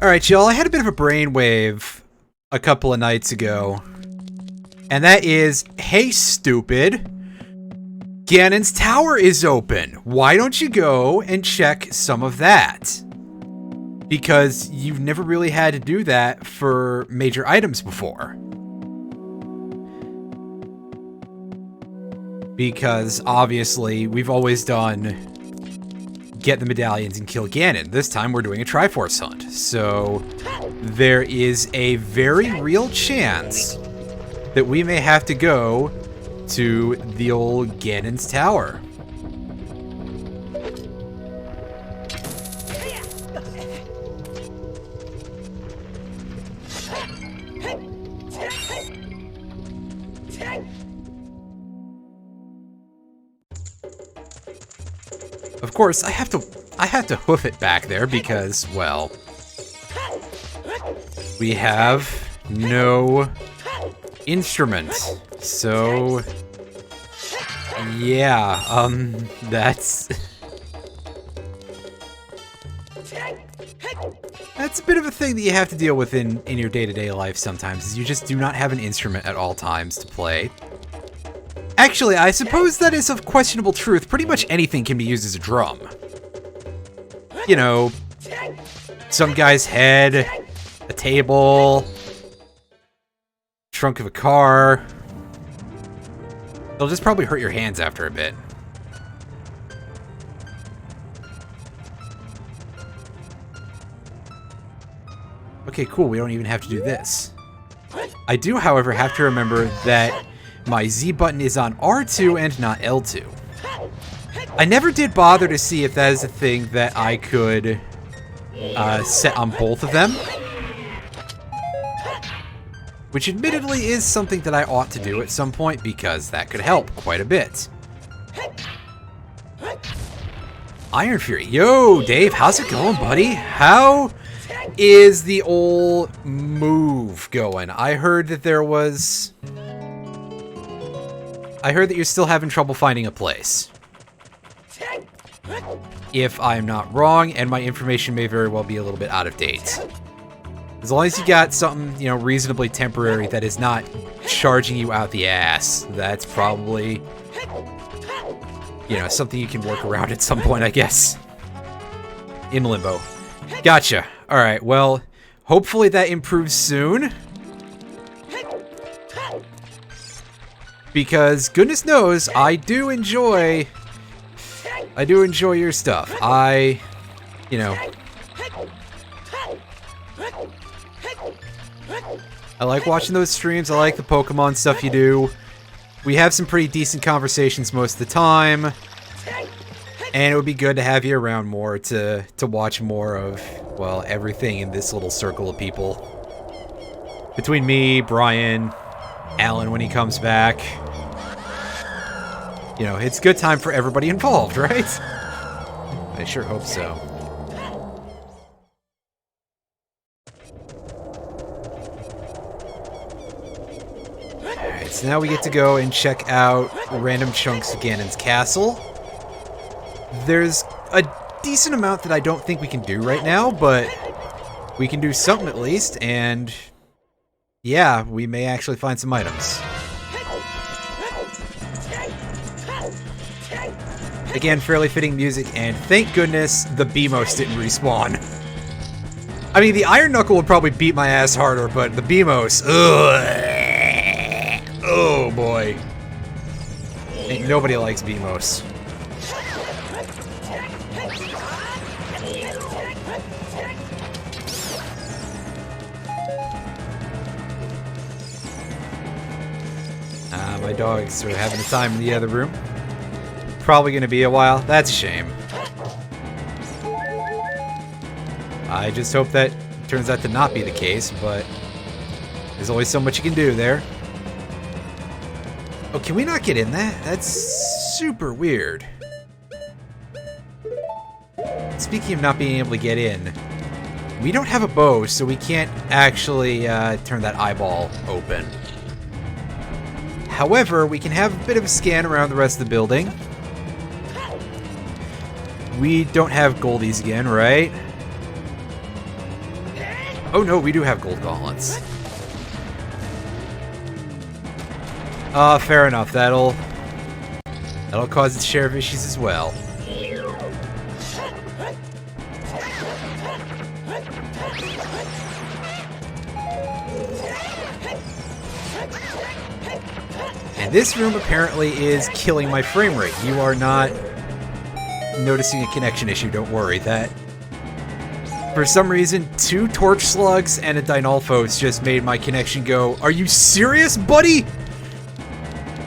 Alright, y'all, I had a bit of a brainwave a couple of nights ago. And that is, hey stupid, Ganon's Tower is open. Why don't you go and check some of that? Because you've never really had to do that for major items before. Because, obviously, we've always done get the medallions and kill Ganon. This time we're doing a Triforce hunt. So, there is a very real chance that we may have to go to the old Ganon's Tower. Of course, I have to hoof it back there because, well, we have no instrument. So, yeah, that's a bit of a thing that you have to deal with in your day-to-day life sometimes, is you just do not have an instrument at all times to play. Actually, I suppose that is of questionable truth. Pretty much anything can be used as a drum. You know, some guy's head, a table, trunk of a car. They'll just probably hurt your hands after a bit. Okay, cool. We don't even have to do this. I do, however, have to remember that my Z button is on R2 and not L2. I never did bother to see if that is a thing that I could set on both of them. Which admittedly is something that I ought to do at some point because that could help quite a bit. Iron Fury. Yo, Dave, how's it going, buddy? How is the old move going? I heard that you're still having trouble finding a place. If I'm not wrong, and my information may very well be a little bit out of date. As long as you got something, you know, reasonably temporary that is not charging you out the ass, that's probably, you know, something you can work around at some point, I guess. In limbo. Gotcha. Alright, well, hopefully that improves soon. Because, goodness knows, I do enjoy your stuff. You know, I like watching those streams. I like the Pokemon stuff you do. We have some pretty decent conversations most of the time. And it would be good to have you around more to watch more of, well, everything in this little circle of people. Between me, Brian, Alan when he comes back. You know, it's a good time for everybody involved, right? I sure hope so. Alright, so now we get to go and check out random chunks of Ganon's castle. There's a decent amount that I don't think we can do right now, but we can do something at least, and yeah, we may actually find some items. Again, fairly fitting music, and thank goodness the Beamos didn't respawn. I mean, the Iron Knuckle would probably beat my ass harder, but the Beamos, ugh. Oh boy. Ain't nobody likes Beamos. My dog's are having a time in the other room. Probably gonna be a while. That's a shame. I just hope that turns out to not be the case, but there's only so much you can do there. Oh, can we not get in that? That's super weird. Speaking of not being able to get in, we don't have a bow, so we can't actually turn that eyeball open. However, we can have a bit of a scan around the rest of the building. We don't have Goldies again, right? Oh no, we do have gold gauntlets. Fair enough. That'll cause its share of issues as well. And this room apparently is killing my frame rate. You are not noticing a connection issue, don't worry. That, for some reason, 2 torch slugs and a Dinolphos just made my connection go, "Are you serious, buddy?"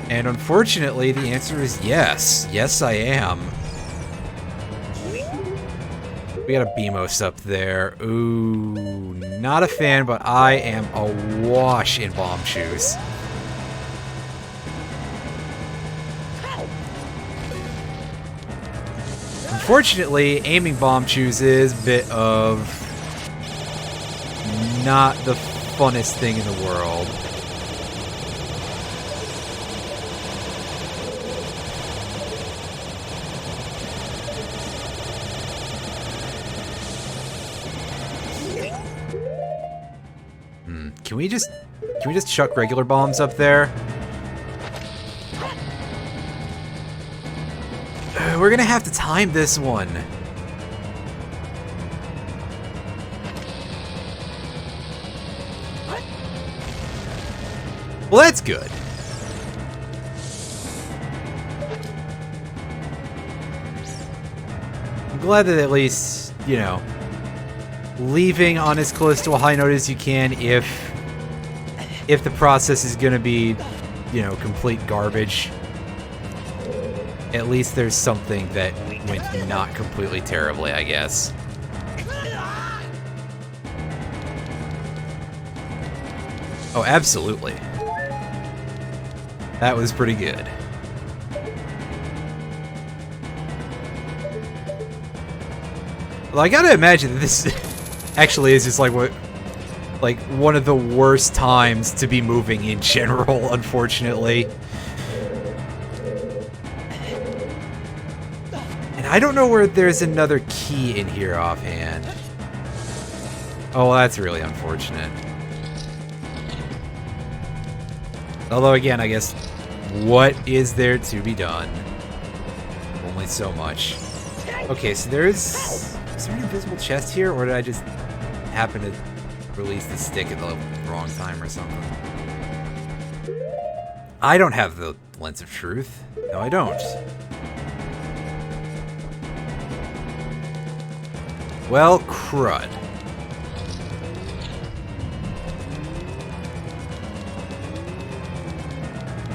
And unfortunately, the answer is yes. Yes, I am. We got a Beamos up there. Ooh, not a fan, but I am awash in bomb shoes. Unfortunately, aiming bomb shoes is a bit of not the funnest thing in the world. Can we just chuck regular bombs up there? We're gonna have to time this one. Well, that's good. I'm glad that at least, you know, leaving on as close to a high note as you can if the process is gonna be, you know, complete garbage. At least there's something that went not completely terribly, I guess. Oh, absolutely. That was pretty good. Well, I gotta imagine that this actually is just like one of the worst times to be moving in general, unfortunately. And I don't know where there's another key in here offhand. Oh, well, that's really unfortunate. Although, again, I guess, what is there to be done? Only so much. Okay, so is there an invisible chest here, or did I just happen to release the stick at the wrong time or something? I don't have the lens of truth. No, I don't. Well, crud.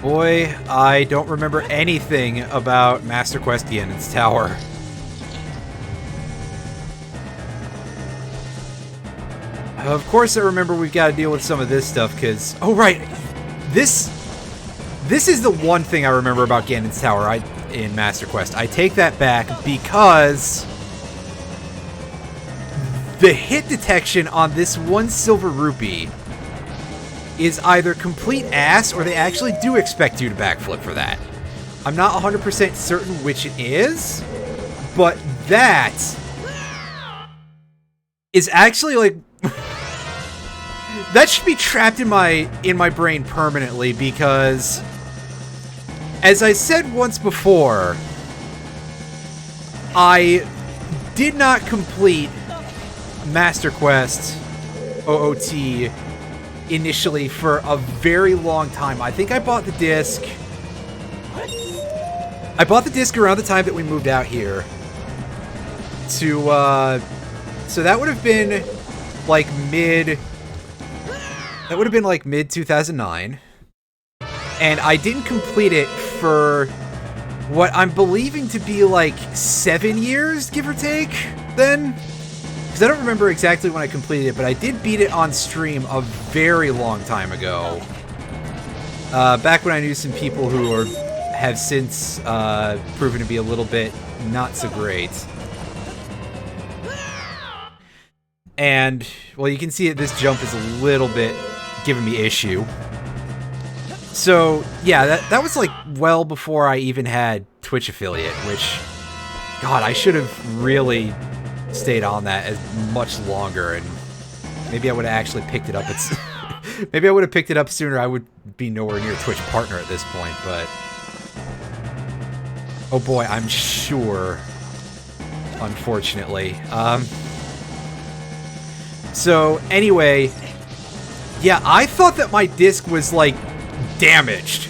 Boy, I don't remember anything about Master Quest Ganon's Tower. Of course I remember we've got to deal with some of this stuff, because... Oh, right! This is the one thing I remember about Ganon's Tower in Master Quest. I take that back because... the hit detection on this one silver rupee is either complete ass, or they actually do expect you to backflip for that. I'm not 100% certain which it is, but that is actually, like... that should be trapped in my brain permanently, because, as I said once before, I did not complete Master Quest OOT initially for a very long time. I think I bought the disc. I bought the disc around the time that we moved out here. So that would have been like mid 2009. And I didn't complete it for what I'm believing to be like 7 years, give or take, then. Because I don't remember exactly when I completed it, but I did beat it on stream a very long time ago. Back when I knew some people who have since proven to be a little bit not so great. And, well, you can see that this jump is a little bit giving me issue. So, yeah, that was like well before I even had Twitch affiliate, which, God, I should have really stayed on that as much longer and Maybe I would have actually picked it up. Maybe I would have picked it up sooner. I would be nowhere near Twitch partner at this point, but... Oh boy, I'm sure. Unfortunately. So, anyway... Yeah, I thought that my disc was, like, damaged.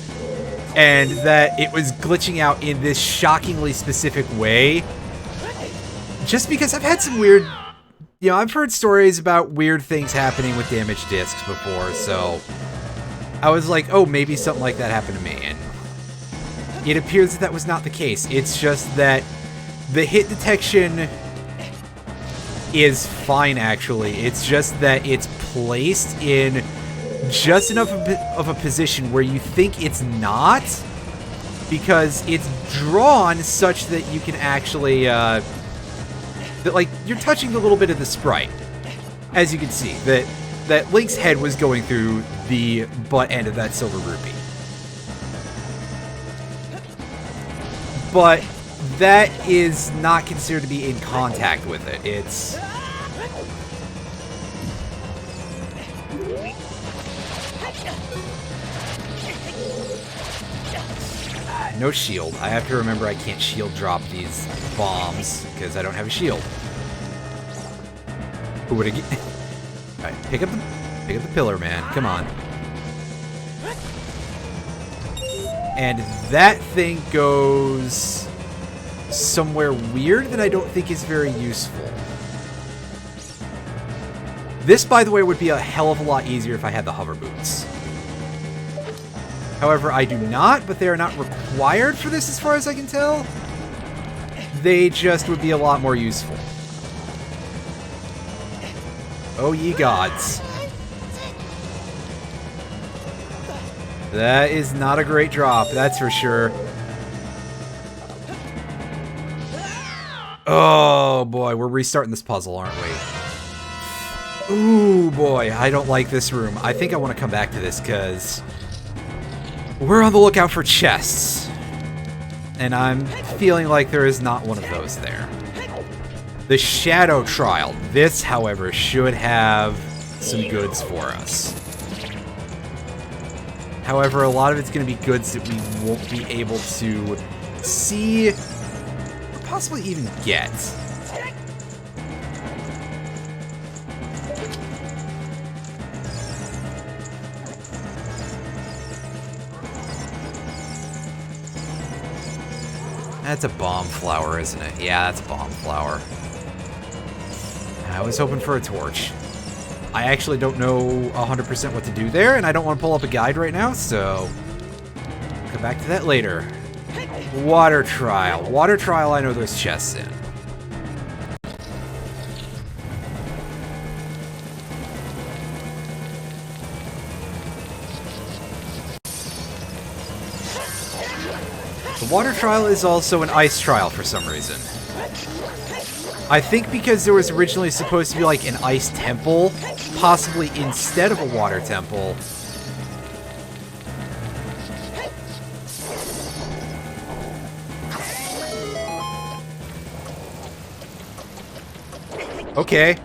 And that it was glitching out in this shockingly specific way. Just because I've had some weird... You know, I've heard stories about weird things happening with damaged discs before, so... I was like, oh, maybe something like that happened to me, and... It appears that that was not the case. It's just that the hit detection is fine, actually. It's just that it's placed in just enough of a position where you think it's not, because it's drawn such that you can actually, that, like, you're touching a little bit of the sprite. As you can see, that Link's head was going through the butt end of that silver rupee. But that is not considered to be in contact with it. It's... No shield. I have to remember I can't shield drop these bombs because I don't have a shield. Who would have... Alright, pick up the pillar, man. Come on. And that thing goes somewhere weird that I don't think is very useful. This, by the way, would be a hell of a lot easier if I had the hover boots. However, I do not, but they are not required for this as far as I can tell. They just would be a lot more useful. Oh ye gods. That is not a great drop, that's for sure. Oh boy, we're restarting this puzzle, aren't we? Ooh boy, I don't like this room. I think I want to come back to this because we're on the lookout for chests. And I'm feeling like there is not one of those there. The Shadow Trial. This, however, should have some goods for us. However, a lot of it's going to be goods that we won't be able to see or possibly even get. That's a bomb flower, isn't it? Yeah, that's a bomb flower. I was hoping for a torch. I actually don't know 100% what to do there, and I don't want to pull up a guide right now, so I'll come back to that later. Water Trial. Water Trial, I know there's chests in. The Water Trial is also an ice trial for some reason. I think because there was originally supposed to be like an ice temple, possibly instead of a water temple. Okay.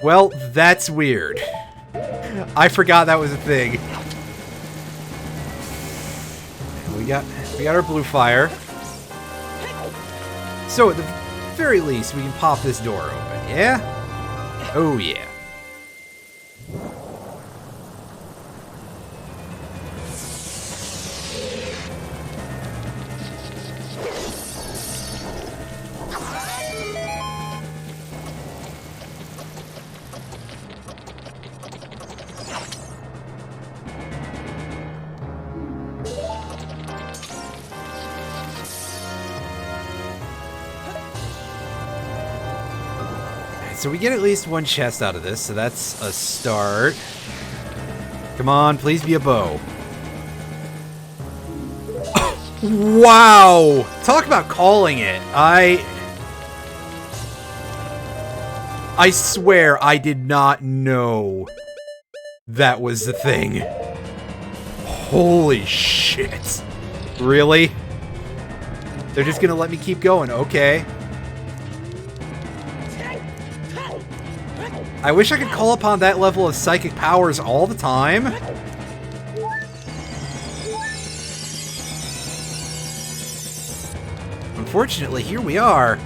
Well, that's weird. I forgot that was a thing. We got our blue fire. So at the very least, we can pop this door open, yeah? Oh yeah. So we get at least one chest out of this, so that's a start. Come on, please be a bow. Wow! Talk about calling it. I swear I did not know that was the thing. Holy shit. Really? They're just gonna let me keep going, okay. I wish I could call upon that level of psychic powers all the time. Unfortunately, here we are.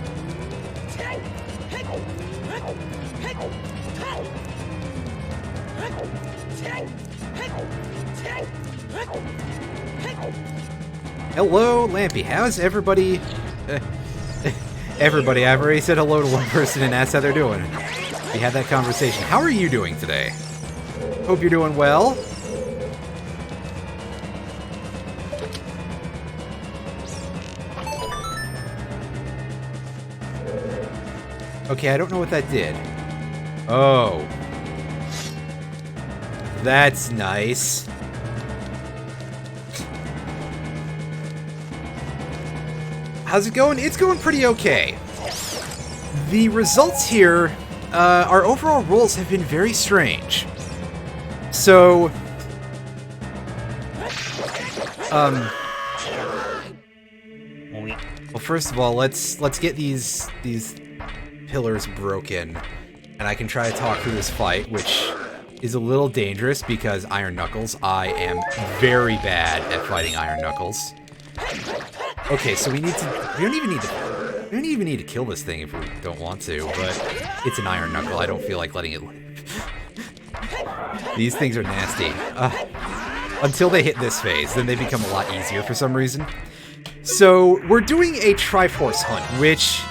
Hello, Lampy. How's everybody? Everybody. I've already said hello to one person and asked how they're doing. We had that conversation. How are you doing today? Hope you're doing well. Okay, I don't know what that did. Oh. That's nice. How's it going? It's going pretty okay. The results here, our overall rolls have been very strange. So, well, first of all, let's get these pillars broken, and I can try to talk through this fight, which is a little dangerous because Iron Knuckles. I am very bad at fighting Iron Knuckles. Okay, so we don't even need to kill this thing if we don't want to, but it's an Iron Knuckle. I don't feel like letting it live. These things are nasty. Until they hit this phase, then they become a lot easier for some reason. So, we're doing a Triforce hunt, which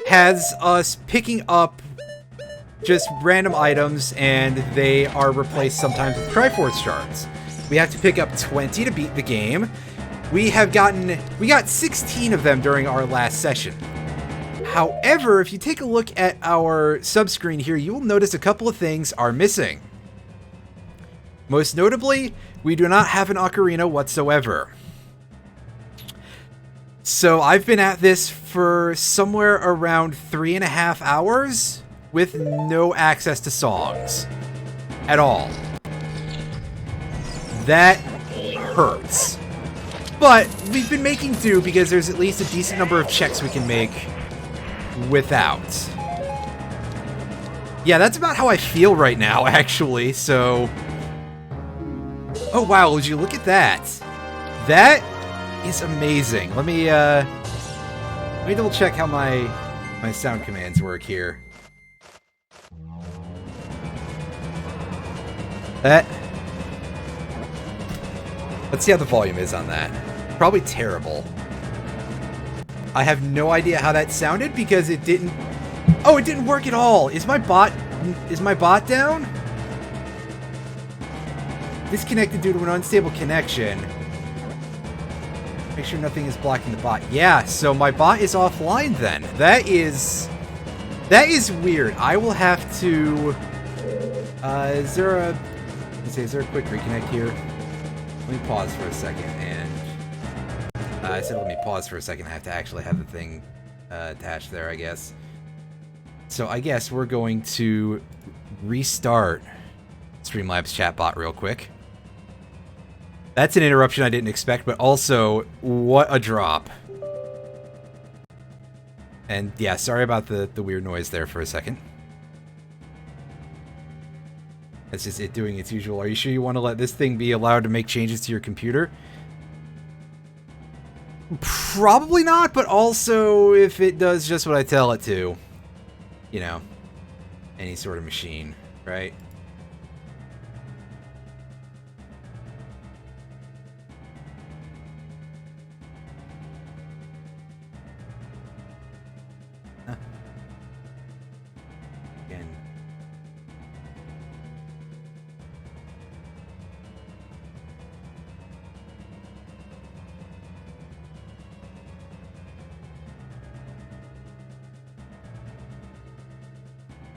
has us picking up just random items, and they are replaced sometimes with Triforce shards. We have to pick up 20 to beat the game. We got 16 of them during our last session. However, if you take a look at our subscreen here, you will notice a couple of things are missing. Most notably, we do not have an ocarina whatsoever. So I've been at this for somewhere around 3.5 hours with no access to songs at all. That hurts. But we've been making do because there's at least a decent number of checks we can make without. Yeah, that's about how I feel right now, actually, so... Oh, wow, would you look at that? That is amazing. Let me double check how my sound commands work here. Let's see how the volume is on that. Probably terrible. I have no idea how that sounded because it didn't... Oh, it didn't work at all! Is my bot down? Disconnected due to an unstable connection. Make sure nothing is blocking the bot. Yeah, so my bot is offline then. That is weird. I will have to... Is there a quick reconnect here? Let me pause for a second, and... I said let me pause for a second. I have to actually have the thing attached there, I guess. So I guess we're going to restart Streamlabs chatbot real quick. That's an interruption I didn't expect, but also, what a drop. And yeah, sorry about the weird noise there for a second. That's just it doing its usual. Are you sure you want to let this thing be allowed to make changes to your computer? Probably not, but also if it does just what I tell it to, you know, any sort of machine, right? Again.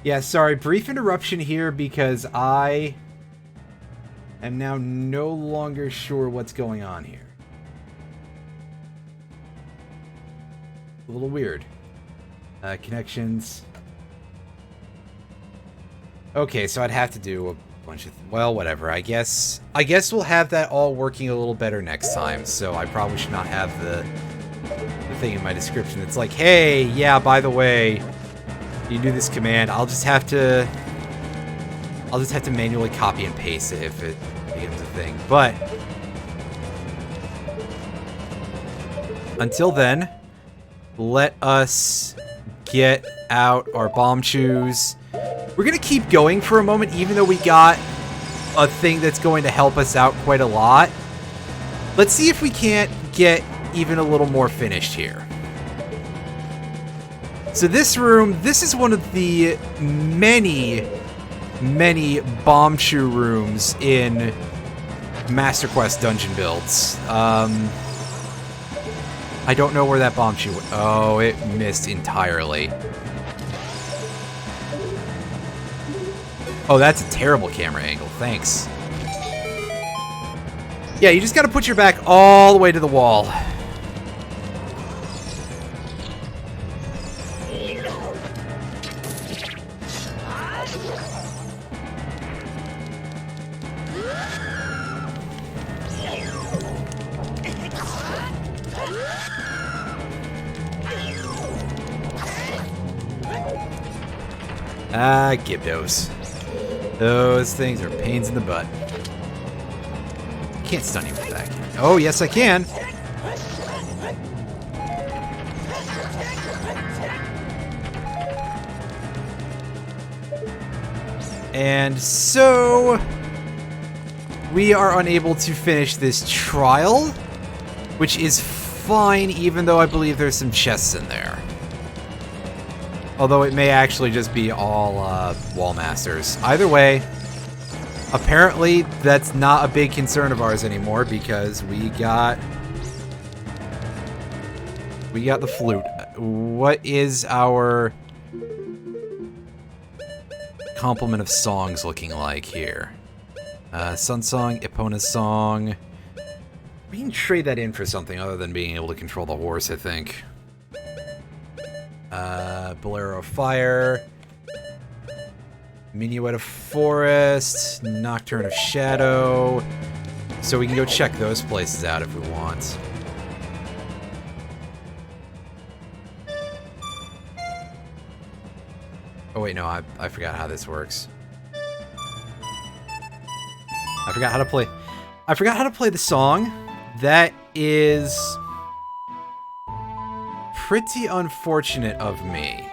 Yeah, sorry, brief interruption here because I am now no longer sure what's going on here. A little weird. Connections. Okay, so I'd have to do a bunch of... Well, whatever. I guess we'll have that all working a little better next time, so I probably should not have the thing in my description that's like, hey, yeah, by the way... You do this command, I'll just have to I'll just have to manually copy and paste it if it becomes a thing. But until then, let us get out our bomb shoes. We're going to keep going for a moment, even though we got a thing that's going to help us out quite a lot. Let's see if we can't get even a little more finished here. So this room, this is one of the many bomb shoe rooms in Master Quest dungeon builds. I don't know where that bomb shoe went. Oh, it missed entirely. Oh, that's a terrible camera angle. Thanks. Yeah, you just gotta put your back all the way to the wall. Ah, Gibdos. Those things are pains in the butt. Can't stun you with that. Oh, yes, I can. And so we are unable to finish this trial, which is fine, even though I believe there's some chests in there. Although it may actually just be all wall masters. Either way, apparently that's not a big concern of ours anymore because we got the flute. What is our complement of songs looking like here? Sun Song, Epona's Song. We can trade that in for something other than being able to control the horse, I think. Bolero of Fire, Minuet of Forest, Nocturne of Shadow. So we can go check those places out if we want. Oh wait, no, I forgot how this works. I forgot how to play the song. That is pretty unfortunate of me.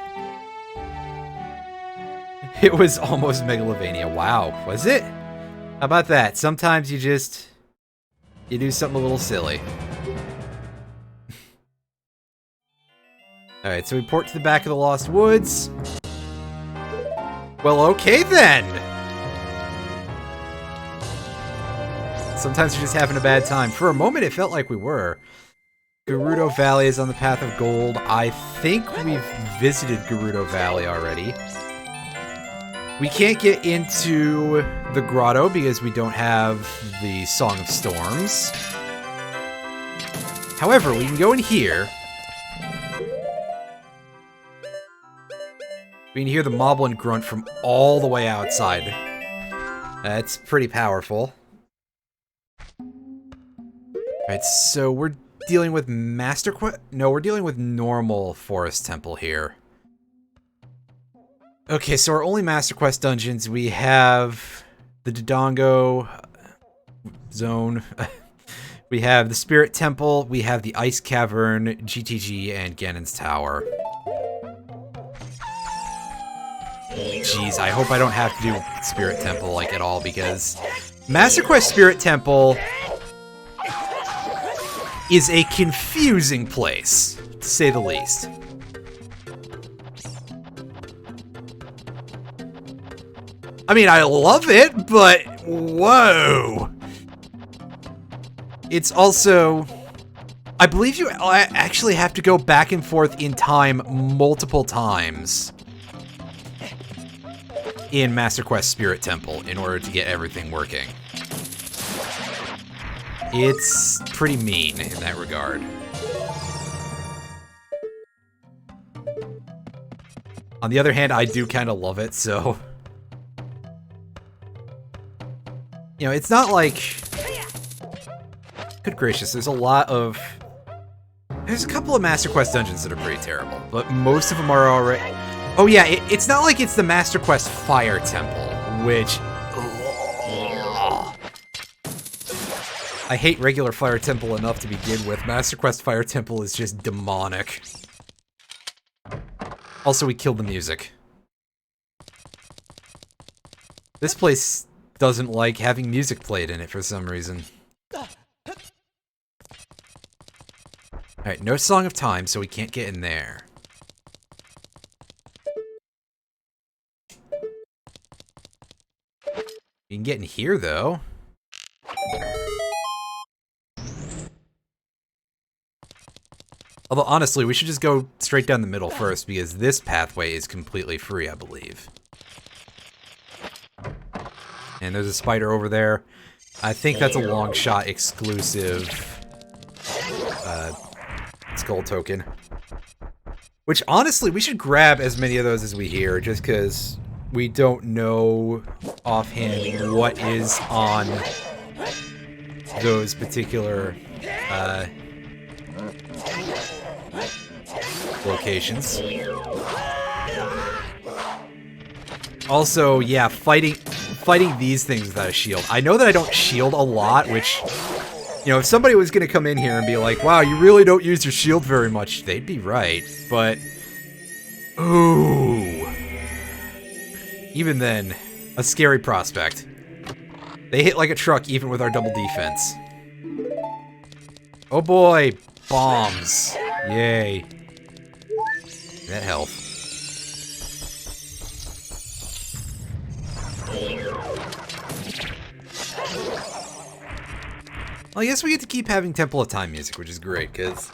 It was almost Megalovania. Wow, was it? How about that? Sometimes you do something a little silly. Alright, so we port to the back of the Lost Woods. Well, okay then! Sometimes you're just having a bad time. For a moment, it felt like we were. Gerudo Valley is on the path of gold. I think we've visited Gerudo Valley already. We can't get into the grotto because we don't have the Song of Storms. However, we can go in here. We can hear the Moblin grunt from all the way outside. That's pretty powerful. Alright, so we're dealing with Master Quest? No, we're dealing with normal Forest Temple here. Okay, so our only Master Quest dungeons, we have the Dodongo Zone, we have the Spirit Temple, we have the Ice Cavern, GTG, and Ganon's Tower. Jeez, I hope I don't have to do Spirit Temple, like, at all, because Master Quest Spirit Temple is a confusing place, to say the least. I mean, I love it, but whoa. It's also, I believe you actually have to go back and forth in time multiple times in Master Quest Spirit Temple in order to get everything working. It's pretty mean in that regard. On the other hand, I do kind of love it, so... You know, it's not like... Good gracious, there's a couple of Master Quest dungeons that are pretty terrible, but most of them are already... Oh yeah, it's not like it's the Master Quest Fire Temple, which I hate regular Fire Temple enough to begin with. Master Quest Fire Temple is just demonic. Also, we killed the music. This place doesn't like having music played in it for some reason. Alright, no Song of Time, so we can't get in there. You can get in here, though. Although, honestly, we should just go straight down the middle first, because this pathway is completely free, I believe. And there's a spider over there. I think that's a long shot exclusive skull token. Which, honestly, we should grab as many of those as we hear, just because we don't know offhand what is on those particular locations. Also, yeah, fighting these things without a shield. I know that I don't shield a lot, which, you know, if somebody was going to come in here and be like, wow, you really don't use your shield very much, they'd be right. But, ooh. Even then, a scary prospect. They hit like a truck even with our double defense. Oh boy, bombs. Yay. That health. Well, I guess we get to keep having Temple of Time music, which is great, because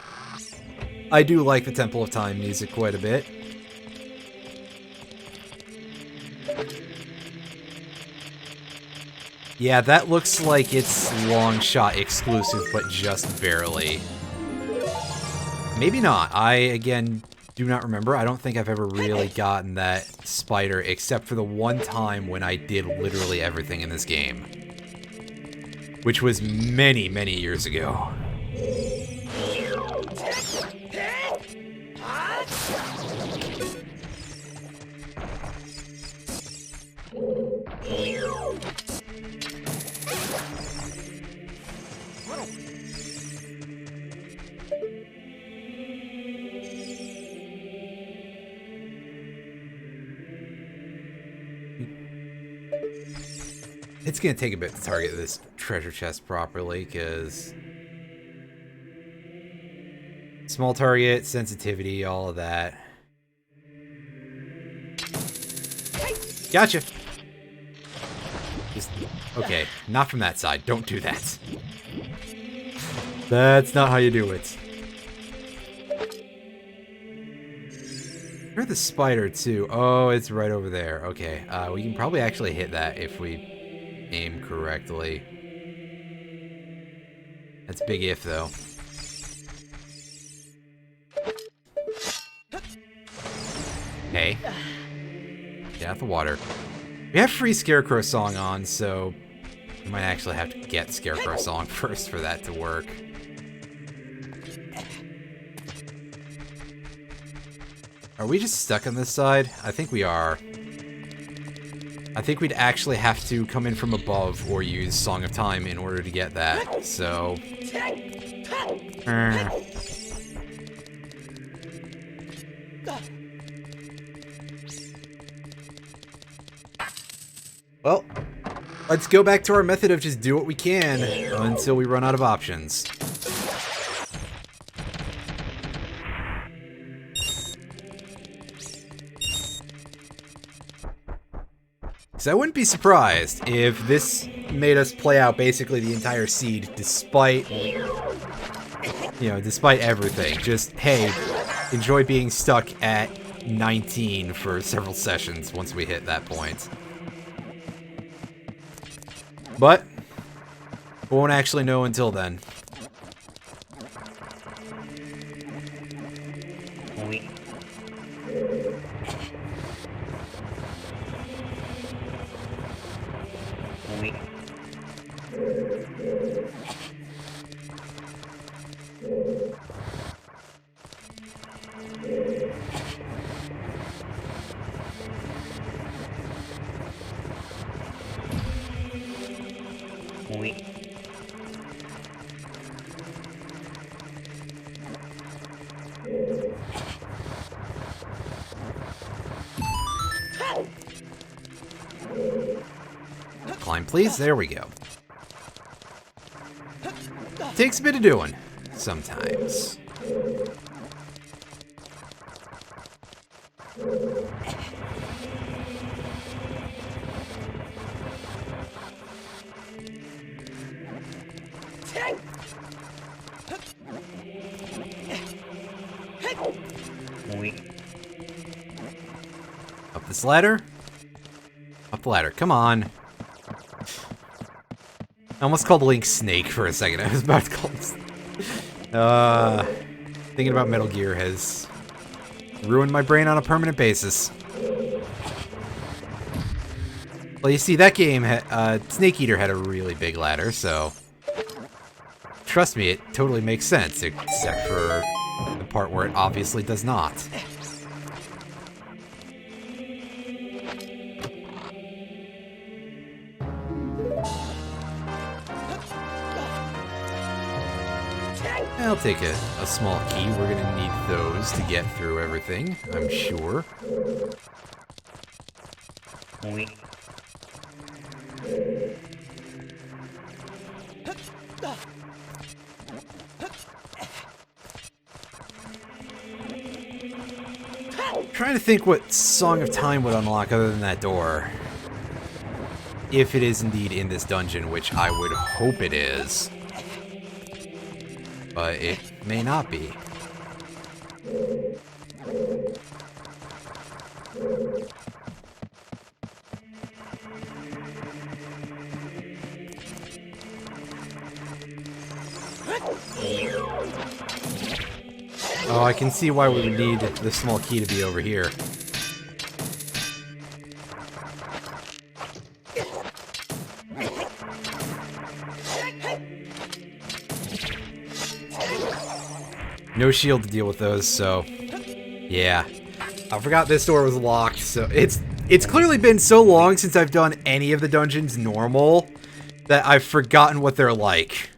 I do like the Temple of Time music quite a bit. Yeah, that looks like it's long shot exclusive, but just barely. Maybe not. I, again, do not remember. I don't think I've ever really gotten that spider, except for the one time when I did literally everything in this game. Which was many, many years ago. It's gonna take a bit to target this treasure chest properly, because small target, sensitivity, all of that. Gotcha! Just, okay, not from that side. Don't do that. That's not how you do it. Where's the spider, too? Oh, it's right over there. Okay, we can probably actually hit that if we aim correctly. That's big if, though. Hey. Get out the water. We have free Scarecrow Song on, so we might actually have to get Scarecrow Song first for that to work. Are we just stuck on this side? I think we are. I think we'd actually have to come in from above or use Song of Time in order to get that, so... Well, let's go back to our method of just do what we can until we run out of options. So I wouldn't be surprised if this made us play out basically the entire seed despite, you know, despite everything. Just, hey, enjoy being stuck at 19 for several sessions once we hit that point. But we won't actually know until then. line, please. There we go. Takes a bit of doing, sometimes. Up this ladder. Up the ladder. Come on. I almost called Link Snake for a second. I was about to call him... thinking about Metal Gear has ruined my brain on a permanent basis. Well, you see, that game, Snake Eater had a really big ladder, so... Trust me, it totally makes sense, except for the part where it obviously does not. I'll take a small key. We're gonna need those to get through everything, I'm sure. Trying to think what Song of Time would unlock other than that door. If it is indeed in this dungeon, which I would hope it is. But it may not be. Oh, I can see why we would need the small key to be over here. No shield to deal with those, so yeah. I forgot this door was locked, so it's clearly been so long since I've done any of the dungeons normal that I've forgotten what they're like.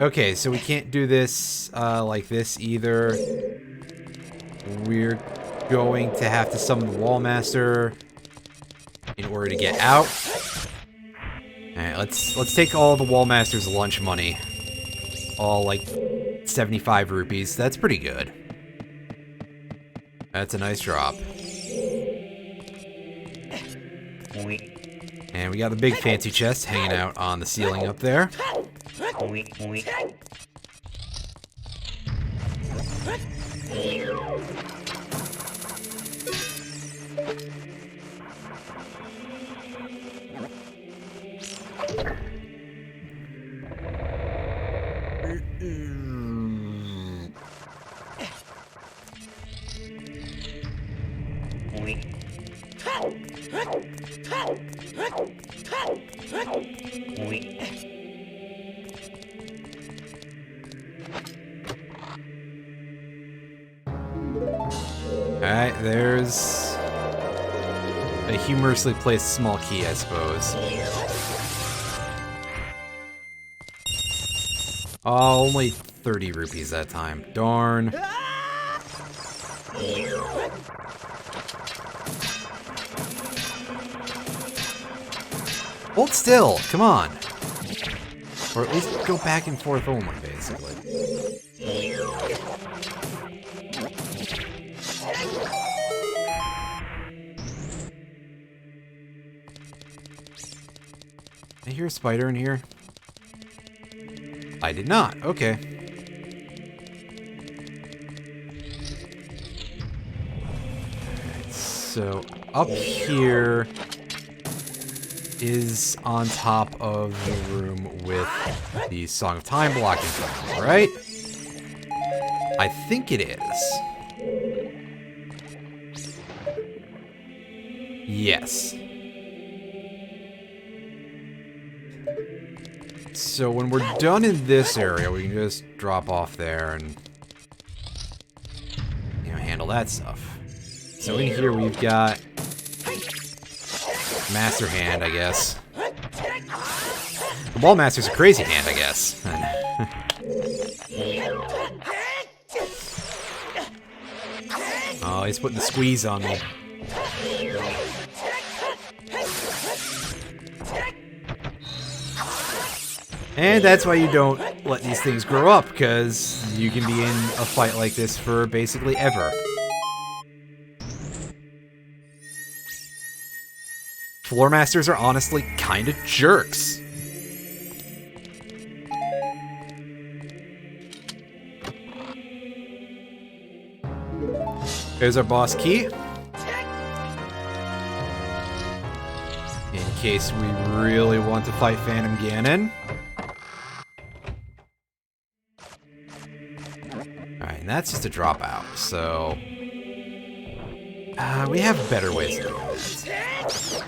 Okay, so we can't do this like this either. We're going to have to summon the Wall Master in order to get out. Alright, let's take all the Wall Master's lunch money. All like 75 rupees. That's pretty good. That's a nice drop. And we got the big fancy chest hanging out on the ceiling up there. Alright, there's a humorously placed small key, I suppose. Oh, only 30 rupees that time. Darn. Hold still, come on. Or at least go back and forth only, basically. I hear a spider in here. I did not. Okay. Alright, so up here is on top of the room with the Song of Time blocking from, right? I think it is. Yes. So when we're done in this area, we can just drop off there and, you know, handle that stuff. So in here we've got Master Hand, I guess. The Ball Master's a crazy hand, I guess. Oh, he's putting the squeeze on me. And that's why you don't let these things grow up, because you can be in a fight like this for basically ever. Floor masters are honestly kind of jerks. There's our boss key. In case we really want to fight Phantom Ganon. Alright, and that's just a dropout, so... we have better ways to do that.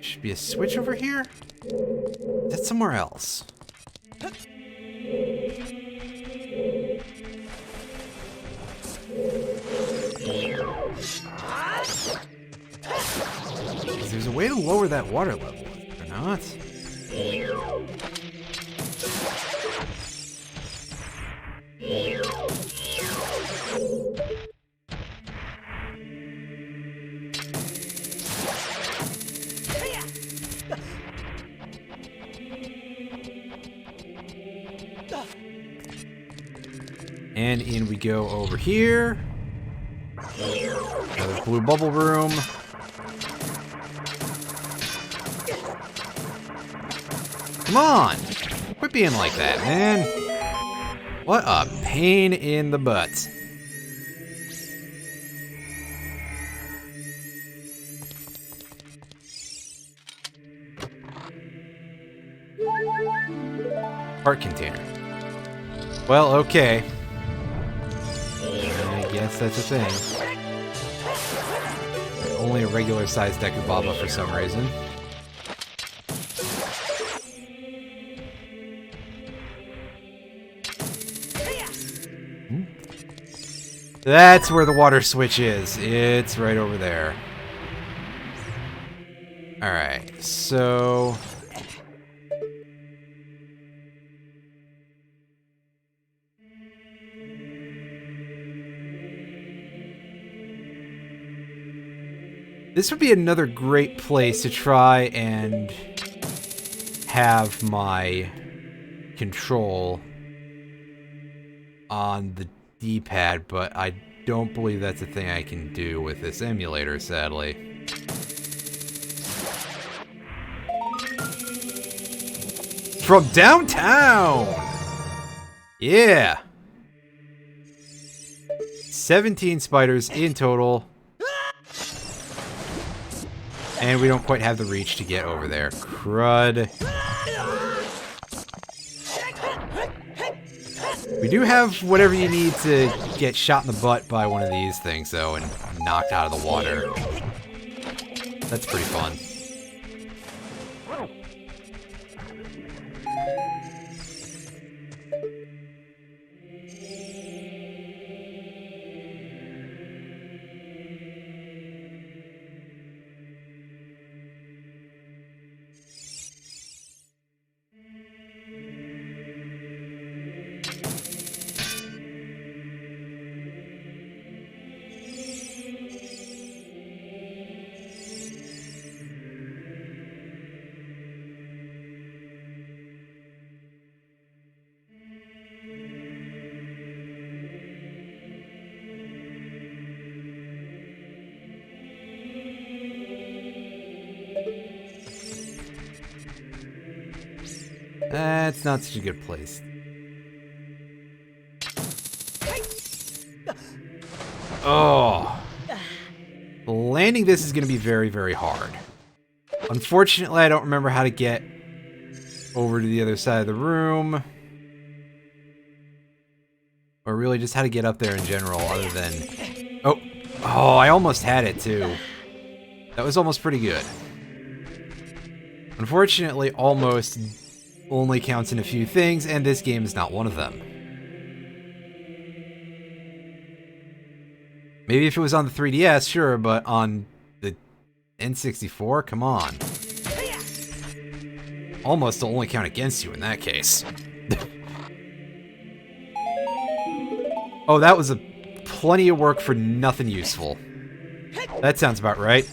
Should be a switch over here? That's somewhere else. There's a way to lower that water level, or not? And in we go over here. Another blue bubble room. Come on! Quit being like that, man. What a pain in the butt. Heart container. Well, okay. I guess that's a thing. Only a regular sized Dekubaba for some reason. That's where the water switch is. It's right over there. Alright, so... this would be another great place to try and have my control on the D-pad, but I don't believe that's a thing I can do with this emulator, sadly. From downtown! Yeah! 17 spiders in total. And we don't quite have the reach to get over there. Crud. We do have whatever you need to get shot in the butt by one of these things, though, and knocked out of the water. That's pretty fun. That's not such a good place. Oh. Landing this is going to be very, very hard. Unfortunately, I don't remember how to get over to the other side of the room. Or really just how to get up there in general, other than... Oh, I almost had it, too. That was almost pretty good. Unfortunately, almost only counts in a few things, and this game is not one of them. Maybe if it was on the 3DS, sure, but on the N64, come on. almost only count against you in that case. Oh, that was plenty of work for nothing useful. That sounds about right.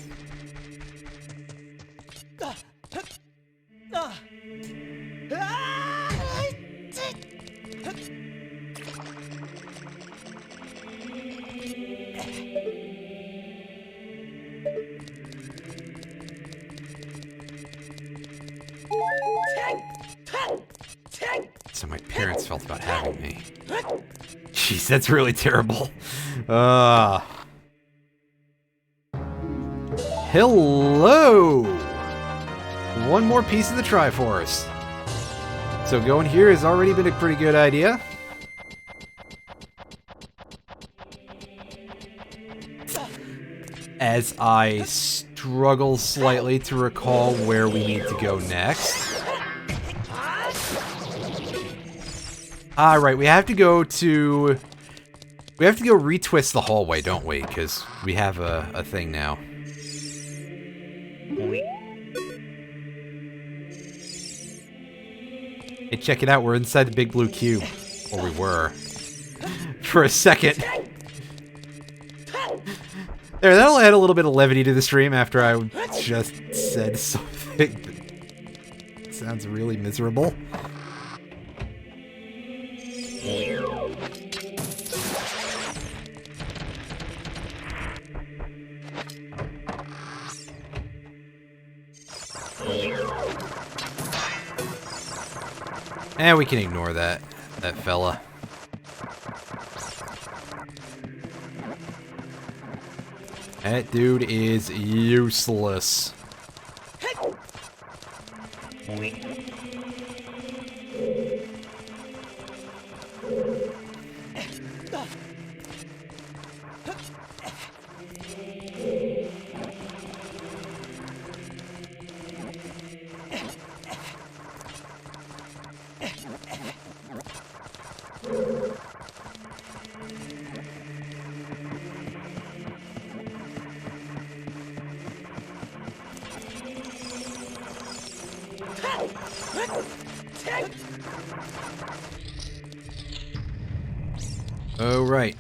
So my parents felt about having me. Jeez, that's really terrible. Hello! One more piece of the Triforce. So going here has already been a pretty good idea. As I struggle slightly to recall where we need to go next. Ah, right, we have to go retwist the hallway, don't we? Because we have a thing now. Hey, check it out, we're inside the big blue cube. Or we were. For a second. There, that'll add a little bit of levity to the stream after I just said something that sounds really miserable. We can ignore that fella. That dude is useless. Oh, right.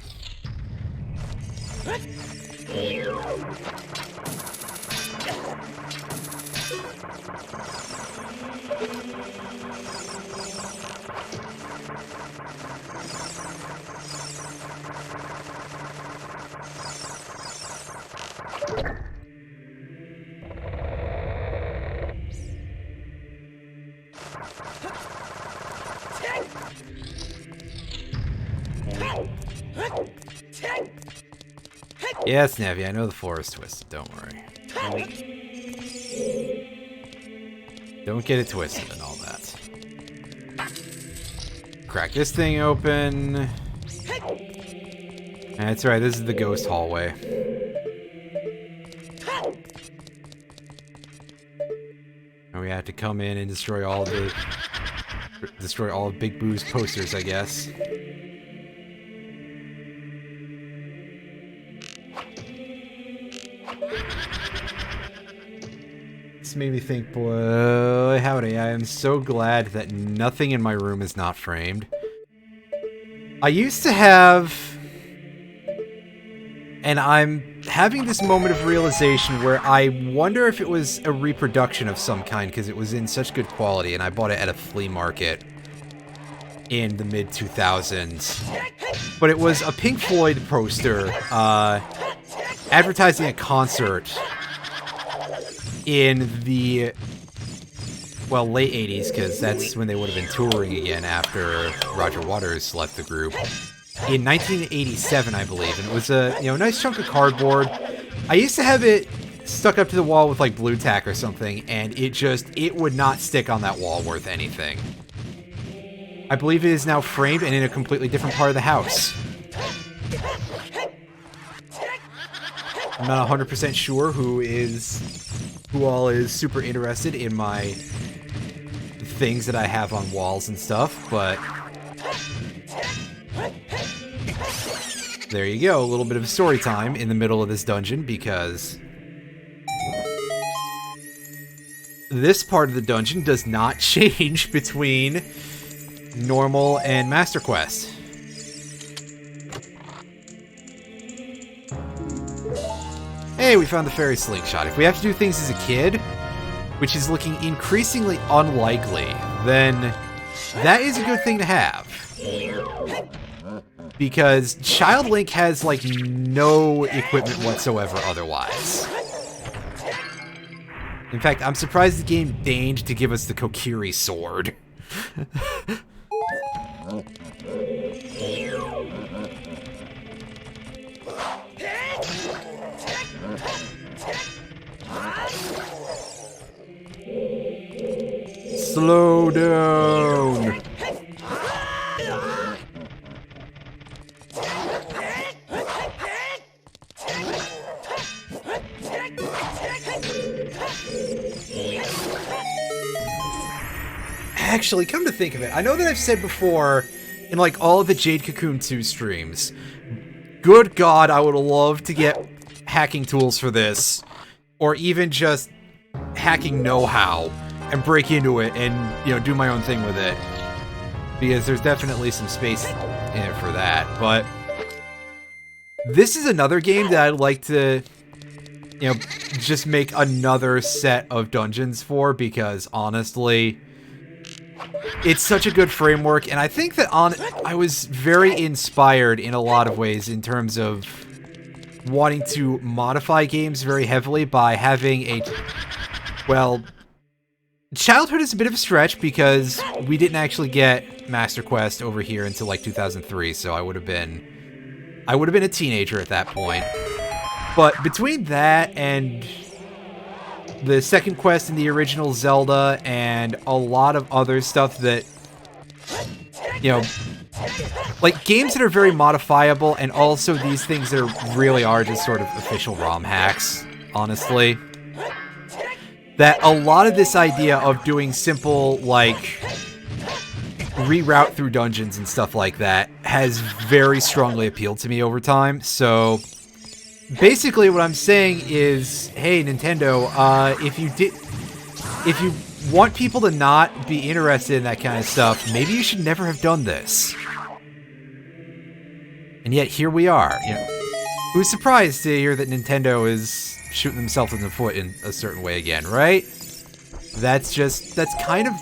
Yes, Navi, I know the floor is twisted, don't worry. Don't get it twisted and all that. Crack this thing open. That's right, this is the ghost hallway. And we have to come in and destroy all of Big Boo's posters, I guess. This made me think, boy, howdy, I am so glad that nothing in my room is not framed. I used to have... And I'm having this moment of realization where I wonder if it was a reproduction of some kind because it was in such good quality and I bought it at a flea market in the mid-2000s. But it was a Pink Floyd poster advertising a concert in the, well, late 80s, because that's when they would have been touring again after Roger Waters left the group. In 1987, I believe, and it was a, nice chunk of cardboard. I used to have it stuck up to the wall with, like, blue tack or something, and it would not stick on that wall worth anything. I believe it is now framed and in a completely different part of the house. I'm not 100% sure who all is super interested in my things that I have on walls and stuff, but there you go, a little bit of story time in the middle of this dungeon, because this part of the dungeon does not change between normal and Master Quest. Hey, we found the fairy slingshot. If we have to do things as a kid, which is looking increasingly unlikely, then that is a good thing to have. Because Child Link has, like, no equipment whatsoever otherwise. In fact, I'm surprised the game deigned to give us the Kokiri sword. Slow down. Actually, come to think of it, I know that I've said before in like all of the Jade Cocoon 2 streams, good God, I would love to get hacking tools for this, or even just hacking know-how and break into it and, you know, do my own thing with it. Because there's definitely some space in it for that. But this is another game that I'd like to, you know, just make another set of dungeons for, because honestly, it's such a good framework, and I think that I was very inspired in a lot of ways in terms of wanting to modify games very heavily by having a, well, childhood is a bit of a stretch because we didn't actually get Master Quest over here until like 2003, so I would have been a teenager at that point. But between that and the second quest in the original Zelda and a lot of other stuff that, you know, like games that are very modifiable, and also these things that really are just sort of official ROM hacks, honestly, that a lot of this idea of doing simple, like, reroute through dungeons and stuff like that has very strongly appealed to me over time. So basically what I'm saying is, hey, Nintendo, if you want people to not be interested in that kind of stuff, maybe you should never have done this. And yet here we are. You know, who's surprised to hear that Nintendo is shooting themselves in the foot in a certain way again, right? That's kind of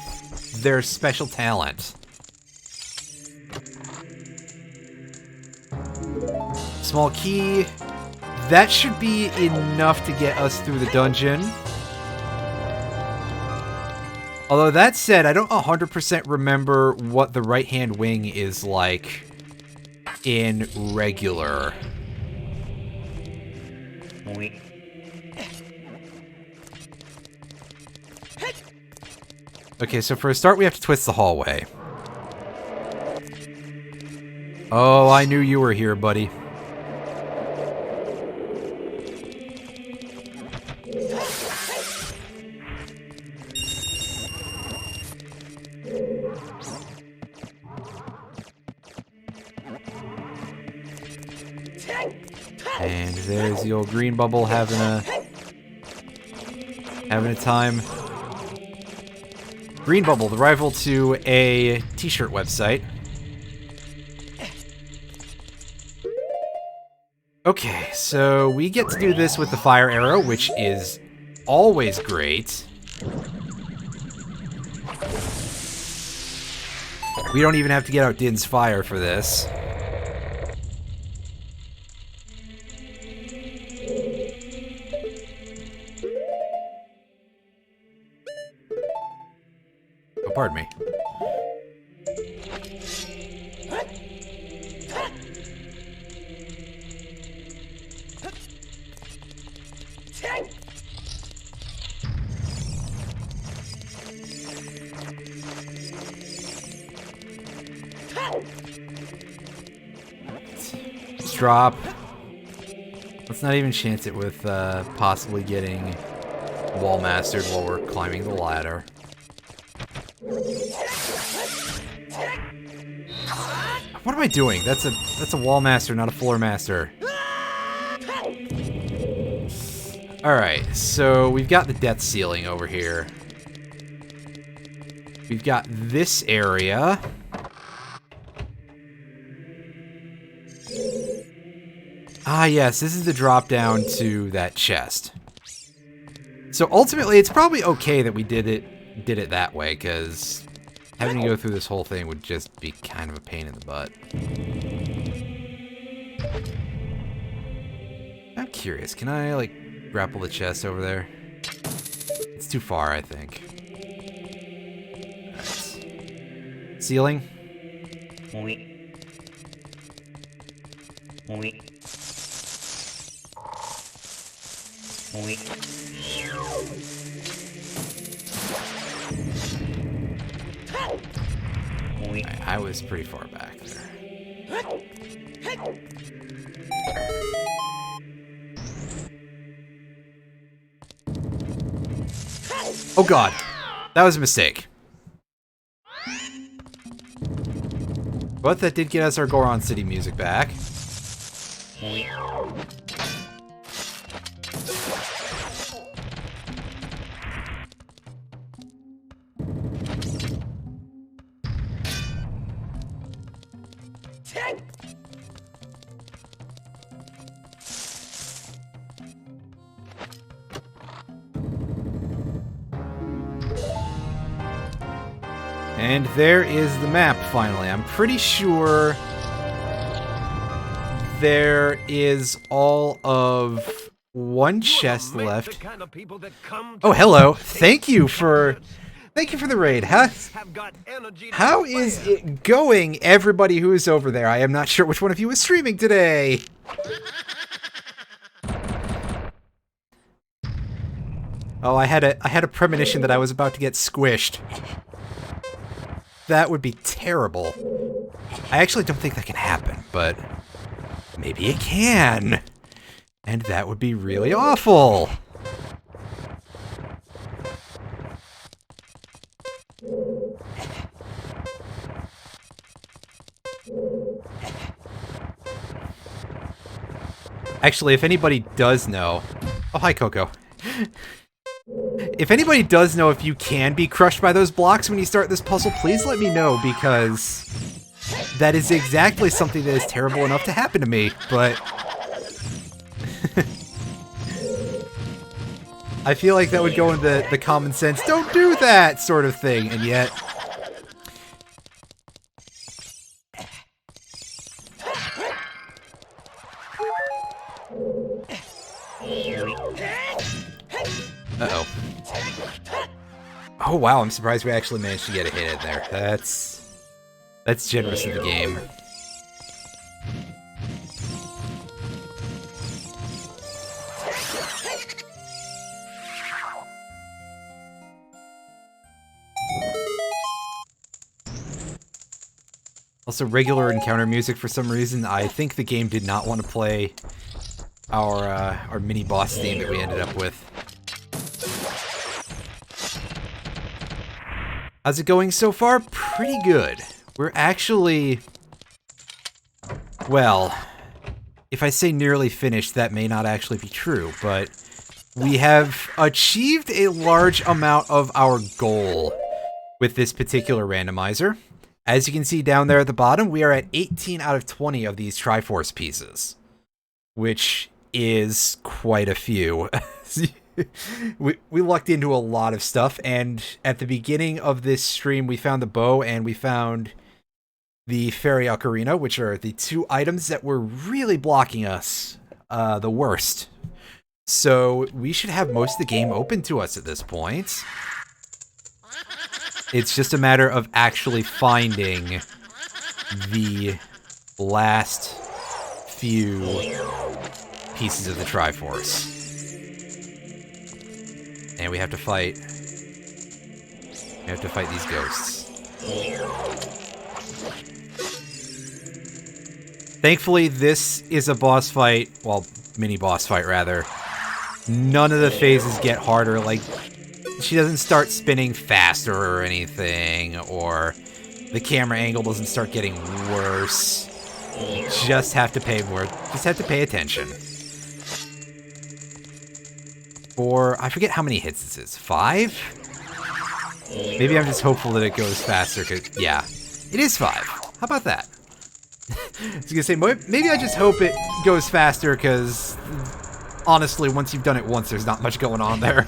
their special talent. Small key. That should be enough to get us through the dungeon. Although that said, I don't 100% remember what the right-hand wing is like in regular. Okay, so for a start, we have to twist the hallway. Oh, I knew you were here, buddy. And there's the old green bubble having a time. Green Bubble, the rival to a t-shirt website. Okay, so we get to do this with the fire arrow, which is always great. We don't even have to get out Din's fire for this. Oh, pardon me. Let's drop. Let's not even chance it with possibly getting wall mastered while we're climbing the ladder. What am I doing? That's a wall master, not a floor master. Alright, so we've got the death ceiling over here. We've got this area. Ah, yes, this is the drop down to that chest. So ultimately, it's probably okay that we did it that way, because having to go through this whole thing would just be kind of a pain in the butt. I'm curious, can I, like, grapple the chest over there? It's too far, I think. Right. Ceiling? I was pretty far back there. Oh god, that was a mistake. But that did get us our Goron City music back. And there is the map, finally. I'm pretty sure there is all of one chest left. Oh, hello. Thank you for the raid. How is it going, everybody who is over there? I am not sure which one of you is streaming today. Oh, I had a premonition that I was about to get squished. That would be terrible. I actually don't think that can happen, but maybe it can. And that would be really awful. Actually, if anybody does know... Oh, hi, Coco. If anybody does know if you can be crushed by those blocks when you start this puzzle, please let me know, because that is exactly something that is terrible enough to happen to me, but... I feel like that would go into the common sense, don't do that sort of thing, and yet... Uh-oh. Oh wow, I'm surprised we actually managed to get a hit in there. That's generous of the game. Also, regular encounter music for some reason. I think the game did not want to play our mini boss theme that we ended up with. How's it going so far? Pretty good. We're actually... Well, if I say nearly finished, that may not actually be true, but we have achieved a large amount of our goal with this particular randomizer. As you can see down there at the bottom, we are at 18 out of 20 of these Triforce pieces, which is quite a few. We lucked into a lot of stuff, and at the beginning of this stream, we found the bow and we found the fairy ocarina, which are the two items that were really blocking us the worst. So we should have most of the game open to us at this point. It's just a matter of actually finding the last few pieces of the Triforce. And we have to fight... these ghosts. Thankfully, this is a boss fight, well, mini boss fight rather. None of the phases get harder, like, she doesn't start spinning faster or anything, or the camera angle doesn't start getting worse. Just have to pay attention. For, I forget how many hits this is, 5? Maybe I'm just hopeful that it goes faster, cause yeah, it is 5. How about that? I was gonna say, maybe I just hope it goes faster, because honestly, once you've done it once, there's not much going on there.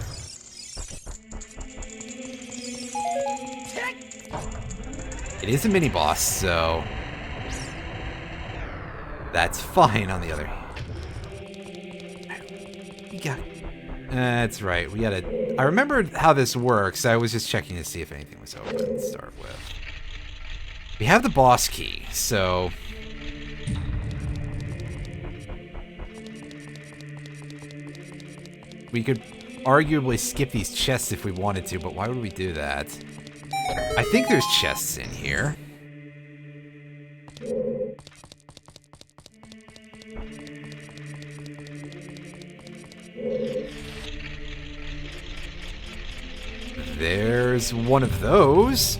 It is a mini-boss, so that's fine on the other hand. That's right, we gotta... I remembered how this works. I was just checking to see if anything was open to start with. We have the boss key, so... we could arguably skip these chests if we wanted to, but why would we do that? I think there's chests in here. There's one of those.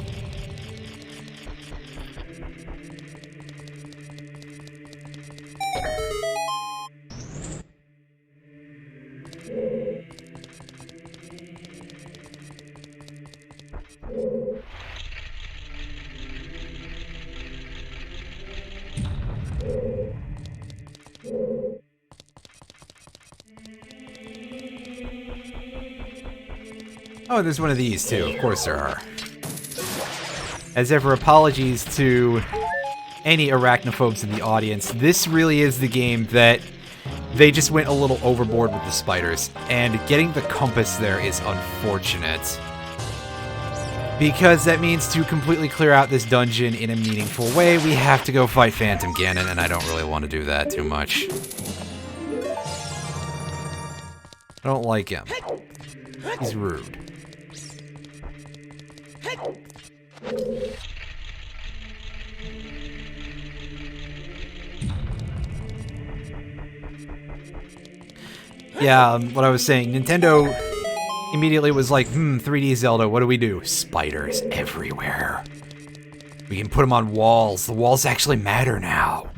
Oh, there's one of these too. Of course there are. As ever, apologies to any arachnophobes in the audience. This really is the game that they just went a little overboard with the spiders, and getting the compass there is unfortunate. Because that means to completely clear out this dungeon in a meaningful way, we have to go fight Phantom Ganon, and I don't really want to do that too much. I don't like him. He's rude. Yeah, what I was saying, Nintendo immediately was like, 3D Zelda, what do we do? Spiders everywhere. We can put them on walls. The walls actually matter now.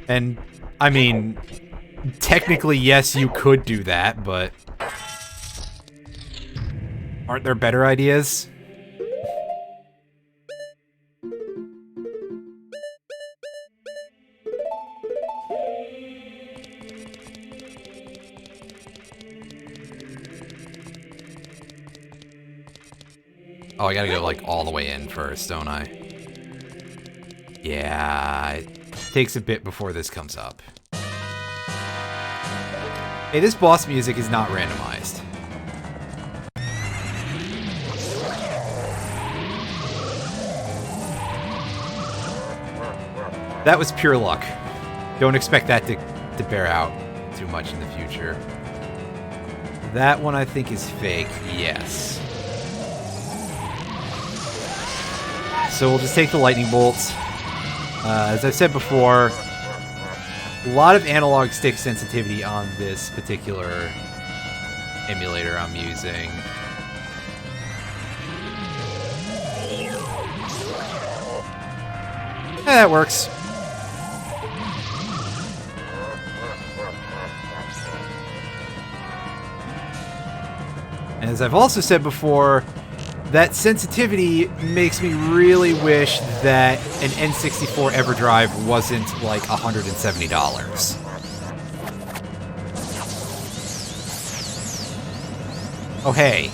And, I mean, technically, yes, you could do that, but... aren't there better ideas? Oh, I gotta go, like, all the way in first, don't I? Yeah, it takes a bit before this comes up. Hey, this boss music is not randomized. That was pure luck. Don't expect that to bear out too much in the future. That one I think is fake, yes. So we'll just take the lightning bolts. As I've said before, a lot of analog stick sensitivity on this particular emulator I'm using. Yeah, that works. As I've also said before, that sensitivity makes me really wish that an N64 EverDrive wasn't like $170. Oh, hey.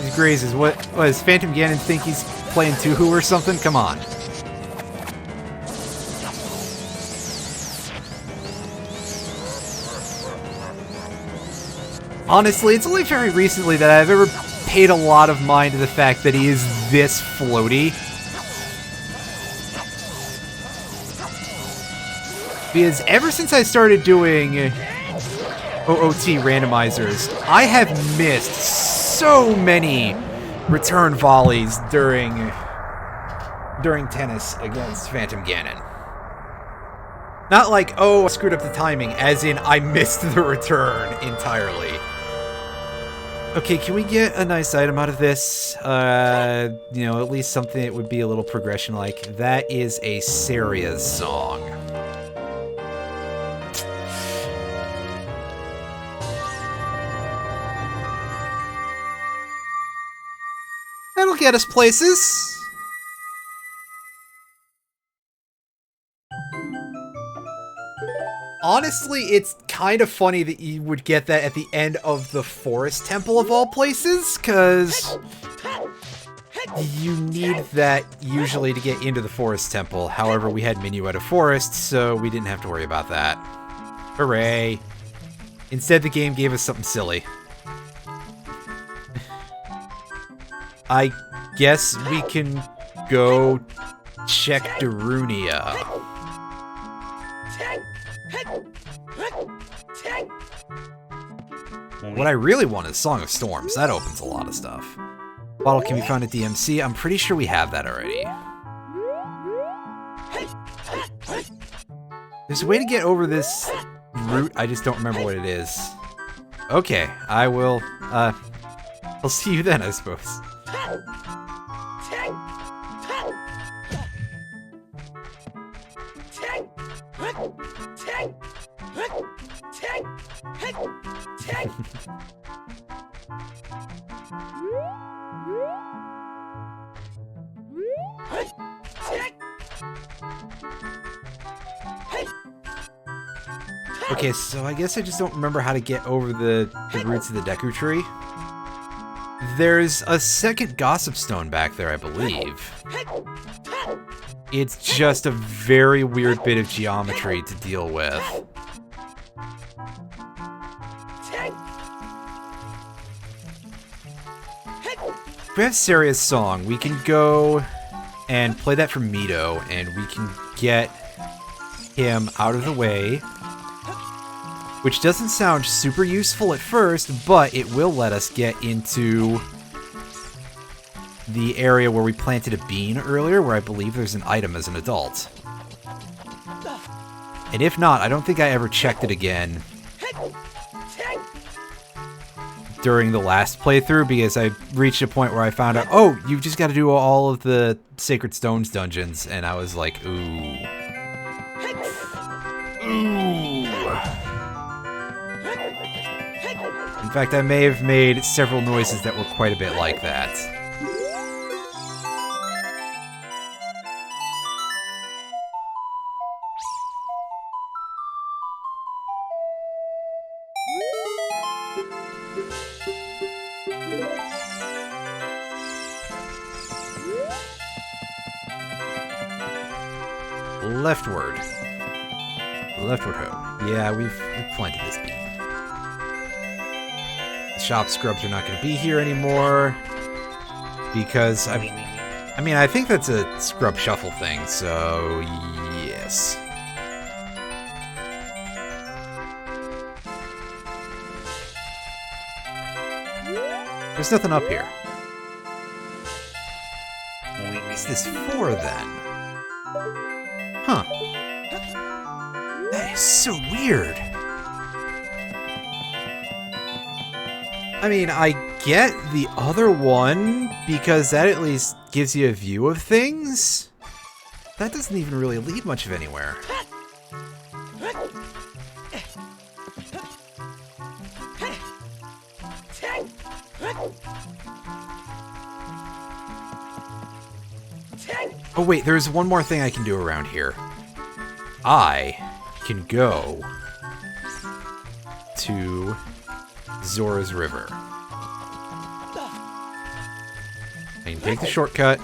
These grazes, what does Phantom Ganon think he's playing Tuhu or something? Come on. Honestly, it's only very recently that I've ever paid a lot of mind to the fact that he is this floaty. Because ever since I started doing OOT randomizers, I have missed so many return volleys during tennis against Phantom Ganon. Not like, oh, I screwed up the timing, as in I missed the return entirely. Okay, can we get a nice item out of this? You know, at least something that would be a little progression-like. That is a Saria's song. That'll get us places. Honestly, it's kind of funny that you would get that at the end of the Forest Temple of all places, because you need that usually to get into the Forest Temple. However, we had Minuet of Forest, so we didn't have to worry about that. Hooray. Instead, the game gave us something silly. I guess we can go check Darunia. What I really want is Song of Storms. That opens a lot of stuff. Bottle can be found at DMC. I'm pretty sure we have that already. There's a way to get over this route. I just don't remember what it is. Okay, I will, I'll see you then, I suppose. Okay, so I guess I just don't remember how to get over the roots of the Deku Tree. There's a second Gossip Stone back there, I believe. It's just a very weird bit of geometry to deal with. If we have Saria's song, we can go and play that for Mito, and we can get him out of the way. Which doesn't sound super useful at first, but it will let us get into the area where we planted a bean earlier, where I believe there's an item as an adult. And if not, I don't think I ever checked it again during the last playthrough, because I reached a point where I found out, oh, you've just got to do all of the Sacred Stones dungeons, and I was like, ooh. Ooh. In fact, I may have made several noises that were quite a bit like that. Leftward. Leftward ho. Yeah, we've planted this bean. The shop scrubs are not going to be here anymore because I mean, I think that's a scrub shuffle thing, so yes. There's nothing up here. What is this for, then? Huh. That is so weird. I mean, I get the other one, because that at least gives you a view of things. That doesn't even really lead much of anywhere. Oh wait, there's one more thing I can do around here. I can go to Zora's River. I can take the shortcut.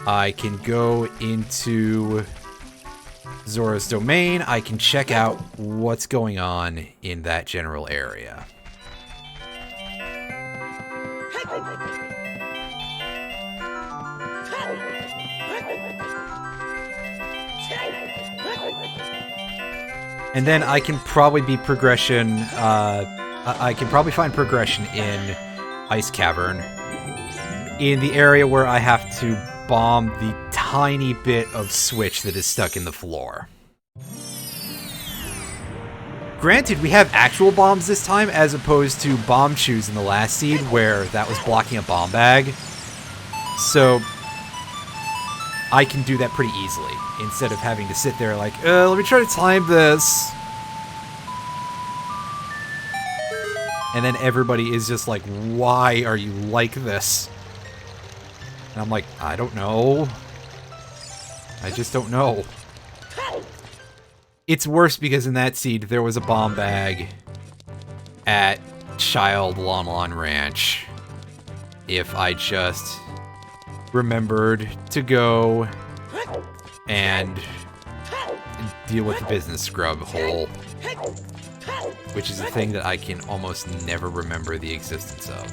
I can go into Zora's domain. I can check out what's going on in that general area. And then I can probably be progression, I can probably find progression in Ice Cavern, in the area where I have to bomb the tiny bit of switch that is stuck in the floor. Granted, we have actual bombs this time, as opposed to bomb shoes in the last seed, where that was blocking a bomb bag. So I can do that pretty easily, instead of having to sit there like, let me try to time this. And then everybody is just like, why are you like this? And I'm like, I don't know. I just don't know. It's worse because in that seed, there was a bomb bag at Child Lon Lon Ranch. If I just remembered to go and deal with the business scrub hole, which is a thing that I can almost never remember the existence of.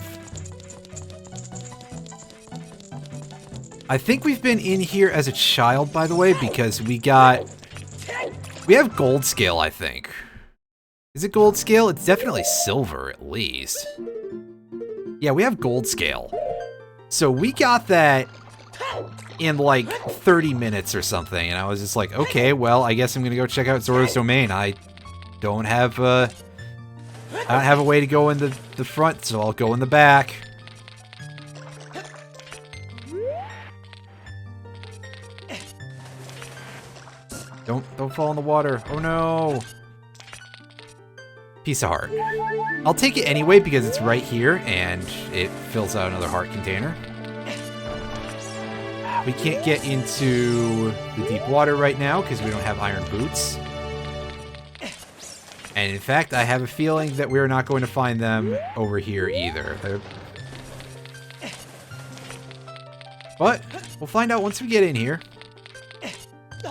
I think we've been in here as a child, by the way, because we have gold scale, I think. Is it gold scale? It's definitely silver, at least. Yeah, we have gold scale. So we got that in like 30 minutes or something, and I was just like, okay, well, I guess I'm gonna go check out Zora's Domain. I don't have a way to go in the front, so I'll go in the back. Don't fall in the water. Oh no. Piece of heart. I'll take it anyway because it's right here and it fills out another heart container. We can't get into the deep water right now because we don't have iron boots. And in fact, I have a feeling that we're not going to find them over here either. But we'll find out once we get in here.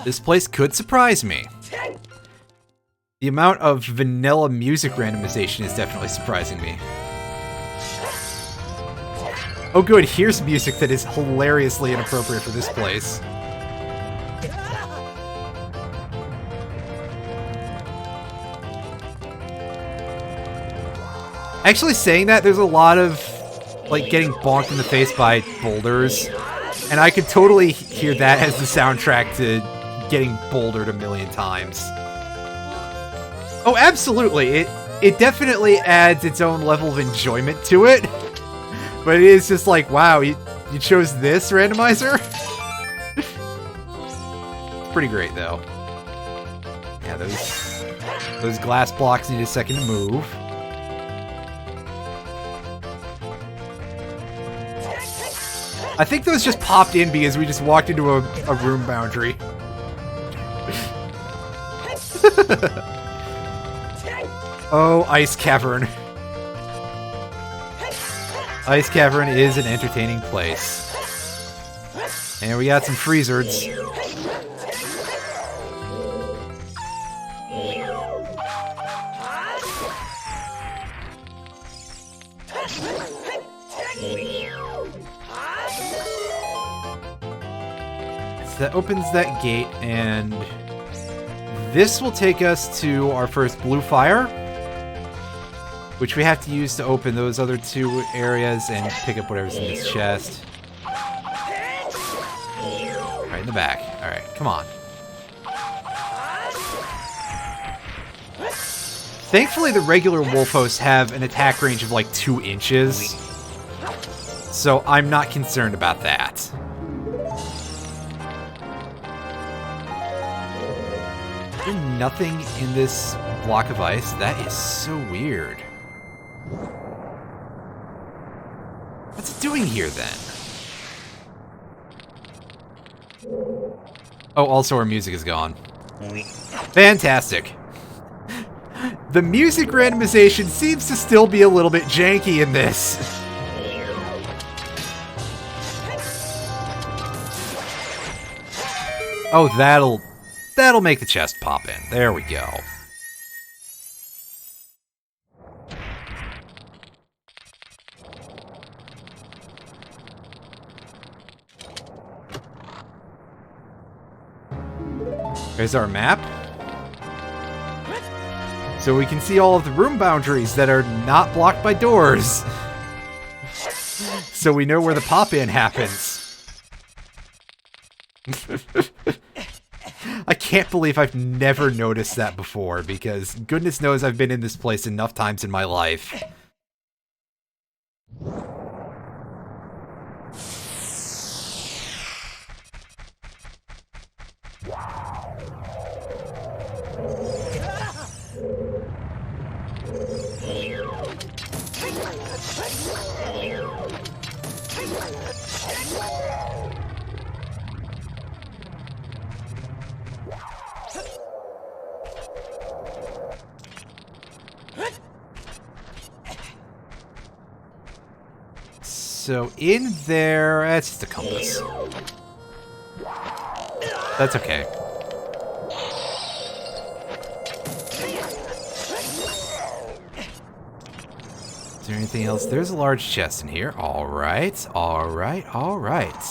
This place could surprise me. The amount of vanilla music randomization is definitely surprising me. Oh good, here's music that is hilariously inappropriate for this place. Actually saying that, there's a lot of like getting bonked in the face by boulders, and I could totally hear that as the soundtrack to getting bouldered a million times. Oh, absolutely. It definitely adds its own level of enjoyment to it. But it is just like, wow, you chose this randomizer? It's pretty great, though. Yeah, those glass blocks need a second to move. I think those just popped in because we just walked into a room boundary. Oh, Ice Cavern. Ice Cavern is an entertaining place. And we got some freezards. So that opens that gate, and this will take us to our first blue fire, which we have to use to open those other two areas and pick up whatever's in this chest. Right in the back. Alright, come on. Thankfully, the regular wolf hosts have an attack range of like 2 inches, so I'm not concerned about that. There's nothing in this block of ice. That is so weird. What's it doing here, then? Oh, also our music is gone. Fantastic. The music randomization seems to still be a little bit janky in this. Oh, that'll make the chest pop in. There we go. There's our map. So we can see all of the room boundaries that are not blocked by doors. So we know where the pop-in happens. I can't believe I've never noticed that before, because goodness knows I've been in this place enough times in my life. So in there, that's just a compass. That's okay. Is there anything else? There's a large chest in here. Alright, alright, alright.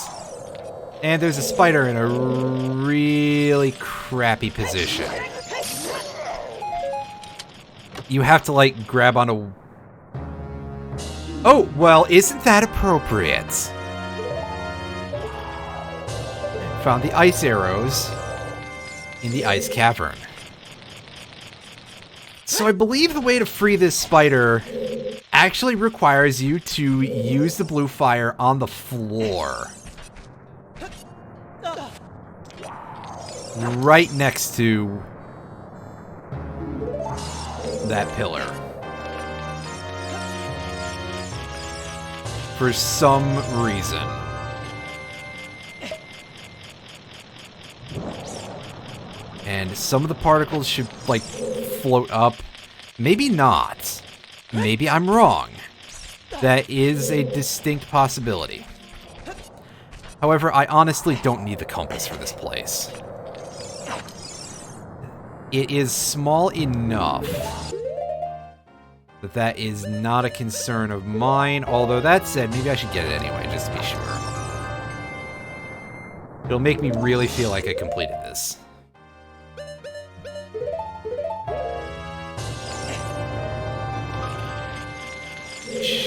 And there's a spider in a really crappy position. You have to, like, grab on a... Oh, well, isn't that appropriate? Found the ice arrows in the ice cavern. So I believe the way to free this spider actually requires you to use the blue fire on the floor. Right next to that pillar. For some reason. And some of the particles should, like, float up. Maybe not. Maybe I'm wrong. That is a distinct possibility. However, I honestly don't need the compass for this place. It is small enough that that is not a concern of mine. Although that said, maybe I should get it anyway, just to be sure. It'll make me really feel like I completed this.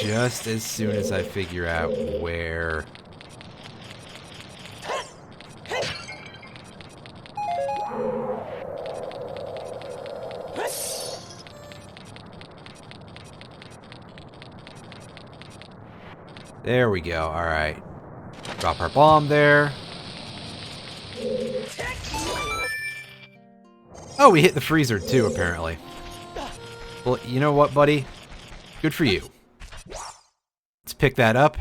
Just as soon as I figure out where... There we go, alright. Drop our bomb there. Oh, we hit the freezer too, apparently. Well, you know what, buddy? Good for you. Let's pick that up.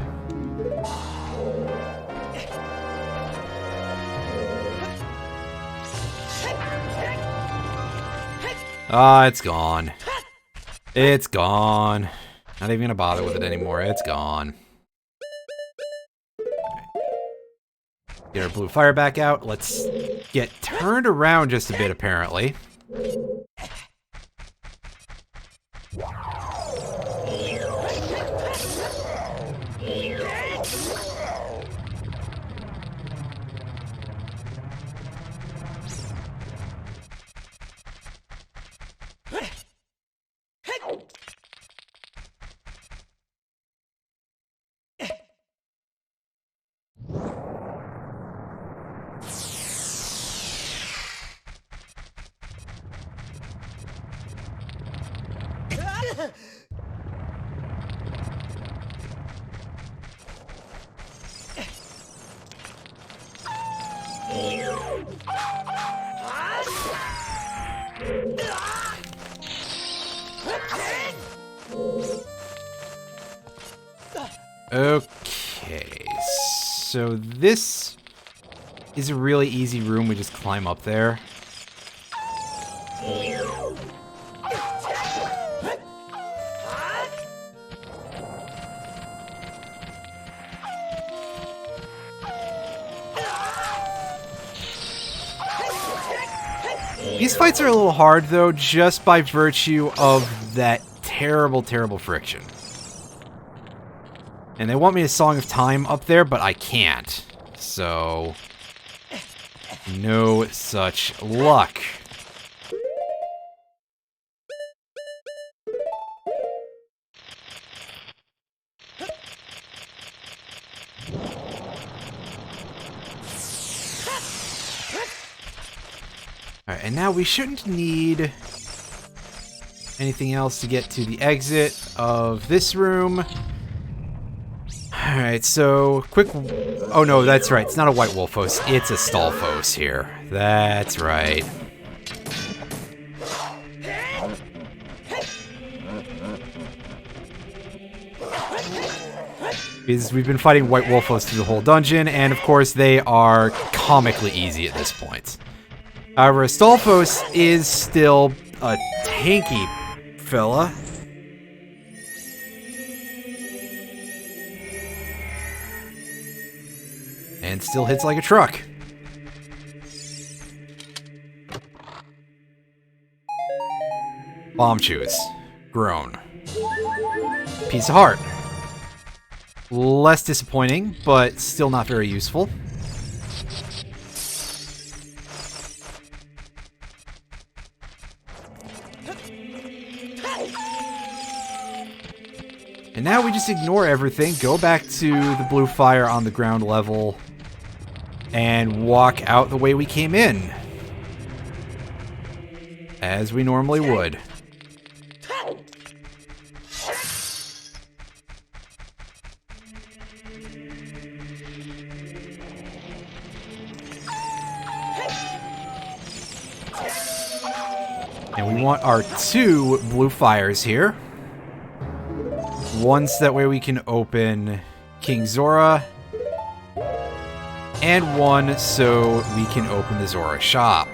Ah, it's gone. It's gone. Not even gonna bother with it anymore. It's gone. Get our blue fire back out. Let's get turned around just a bit, apparently. Okay, so this is a really easy room. We just climb up there. These fights are a little hard, though, just by virtue of that terrible, terrible friction. And they want me to Song of Time up there, but I can't. So, no such luck. Alright, and now we shouldn't need anything else to get to the exit of this room. Alright, so quick... Oh no, that's right. It's not a White Wolfos. It's a Stalfos here. That's right. Because we've been fighting White Wolfos through the whole dungeon, and of course they are comically easy at this point. However, Stalfos is still a tanky fella. And still hits like a truck. Bomb Chews. Groan. Piece of Heart. Less disappointing, but still not very useful. And now we just ignore everything, go back to the blue fire on the ground level, and walk out the way we came in. As we normally would. And we want our 2 blue fires here. One so that way we can open King Zora. And one so we can open the Zora shop.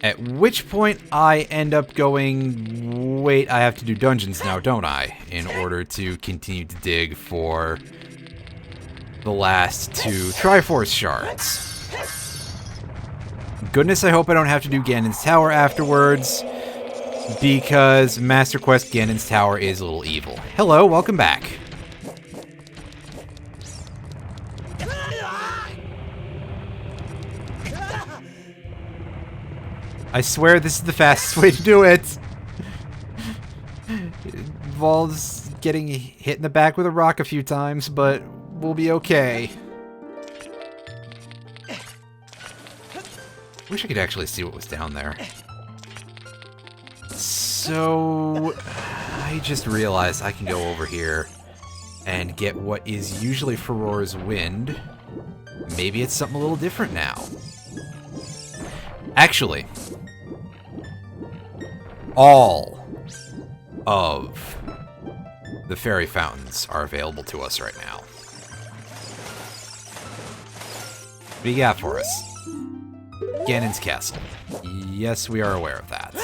At which point I end up going, wait, I have to do dungeons now, don't I? In order to continue to dig for the last 2 Triforce shards. Goodness, I hope I don't have to do Ganon's Tower afterwards, because Master Quest Ganon's Tower is a little evil. Hello, welcome back. I swear this is the fastest way to do it. It involves getting hit in the back with a rock a few times, but we'll be okay. Wish I could actually see what was down there. So, I just realized I can go over here and get what is usually Farore's Wind. Maybe it's something a little different now. Actually, all of the fairy fountains are available to us right now. What do you got for us? Ganon's Castle. Yes, we are aware of that.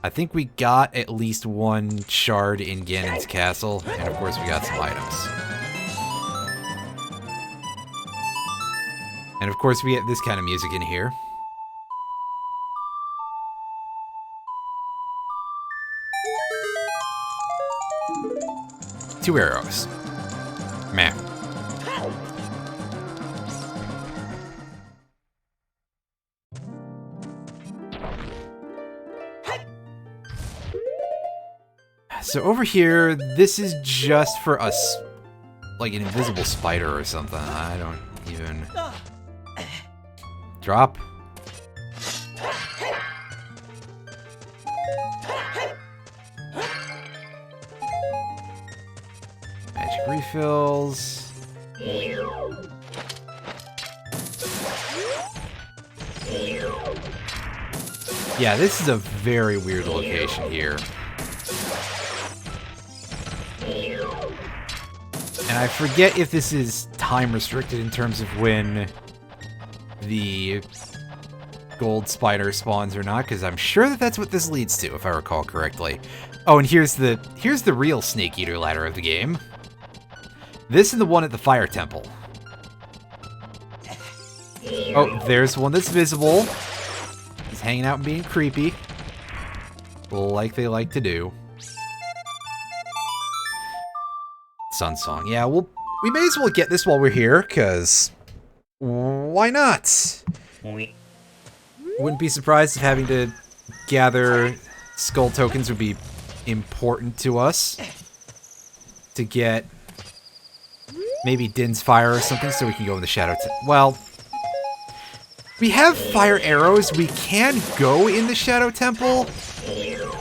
I think we got at least 1 shard in Ganon's Castle, and of course we got some items. And of course we get this kind of music in here. Two arrows. Meh. So over here, this is just for us, like an invisible spider or something. I don't even... Drop. Magic refills. Yeah, this is a very weird location here. And I forget if this is time restricted in terms of when the gold spider spawns or not, because I'm sure that that's what this leads to, if I recall correctly. Oh, and here's the real Snake Eater ladder of the game. This is the one at the Fire Temple. Oh, there's one that's visible. He's hanging out and being creepy, like they like to do. Sun Song. Yeah, we may as well get this while we're here, because why not? Wouldn't be surprised if having to gather skull tokens would be important to us to get maybe Din's Fire or something so we can go in the Shadow Well, we have fire arrows. We can go in the Shadow Temple.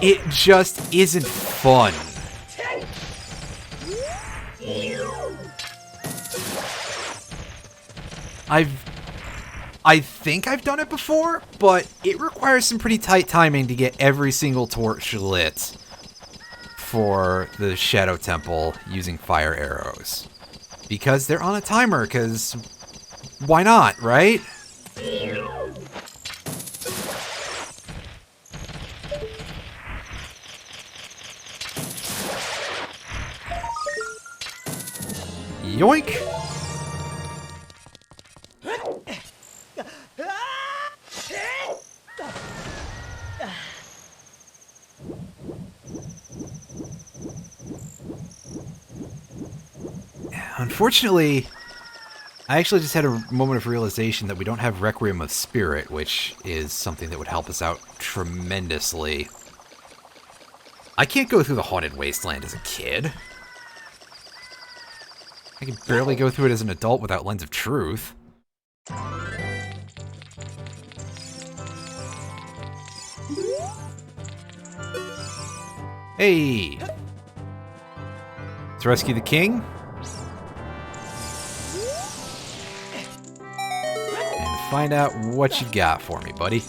It just isn't fun. I think I've done it before, but it requires some pretty tight timing to get every single torch lit for the Shadow Temple using fire arrows. Because they're on a timer, because why not, right? Yoink! Unfortunately, I actually just had a moment of realization that we don't have Requiem of Spirit, which is something that would help us out tremendously. I can't go through the Haunted Wasteland as a kid. I can barely go through it as an adult without Lens of Truth. Hey! Let's rescue the king. And find out what you got for me, buddy.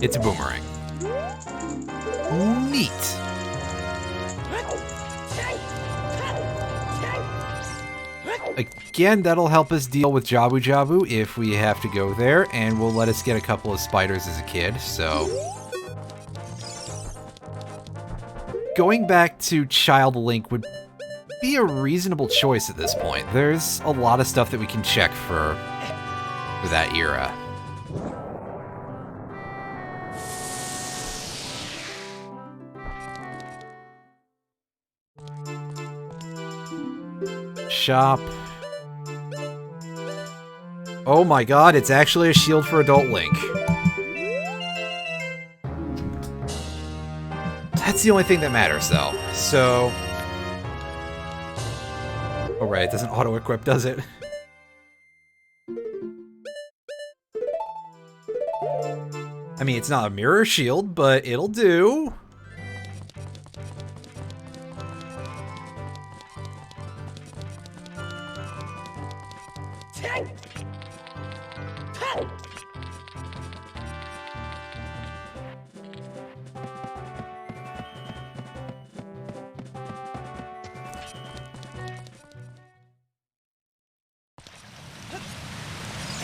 It's a boomerang. Neat. Again, that'll help us deal with Jabu Jabu if we have to go there, and will let us get a couple of spiders as a kid, so... Going back to Child Link would be a reasonable choice at this point. There's a lot of stuff that we can check for that era. Shop. Oh my god, it's actually a shield for Adult Link. That's the only thing that matters, though. So... Oh right, it doesn't auto-equip, does it? I mean, it's not a mirror shield, but it'll do.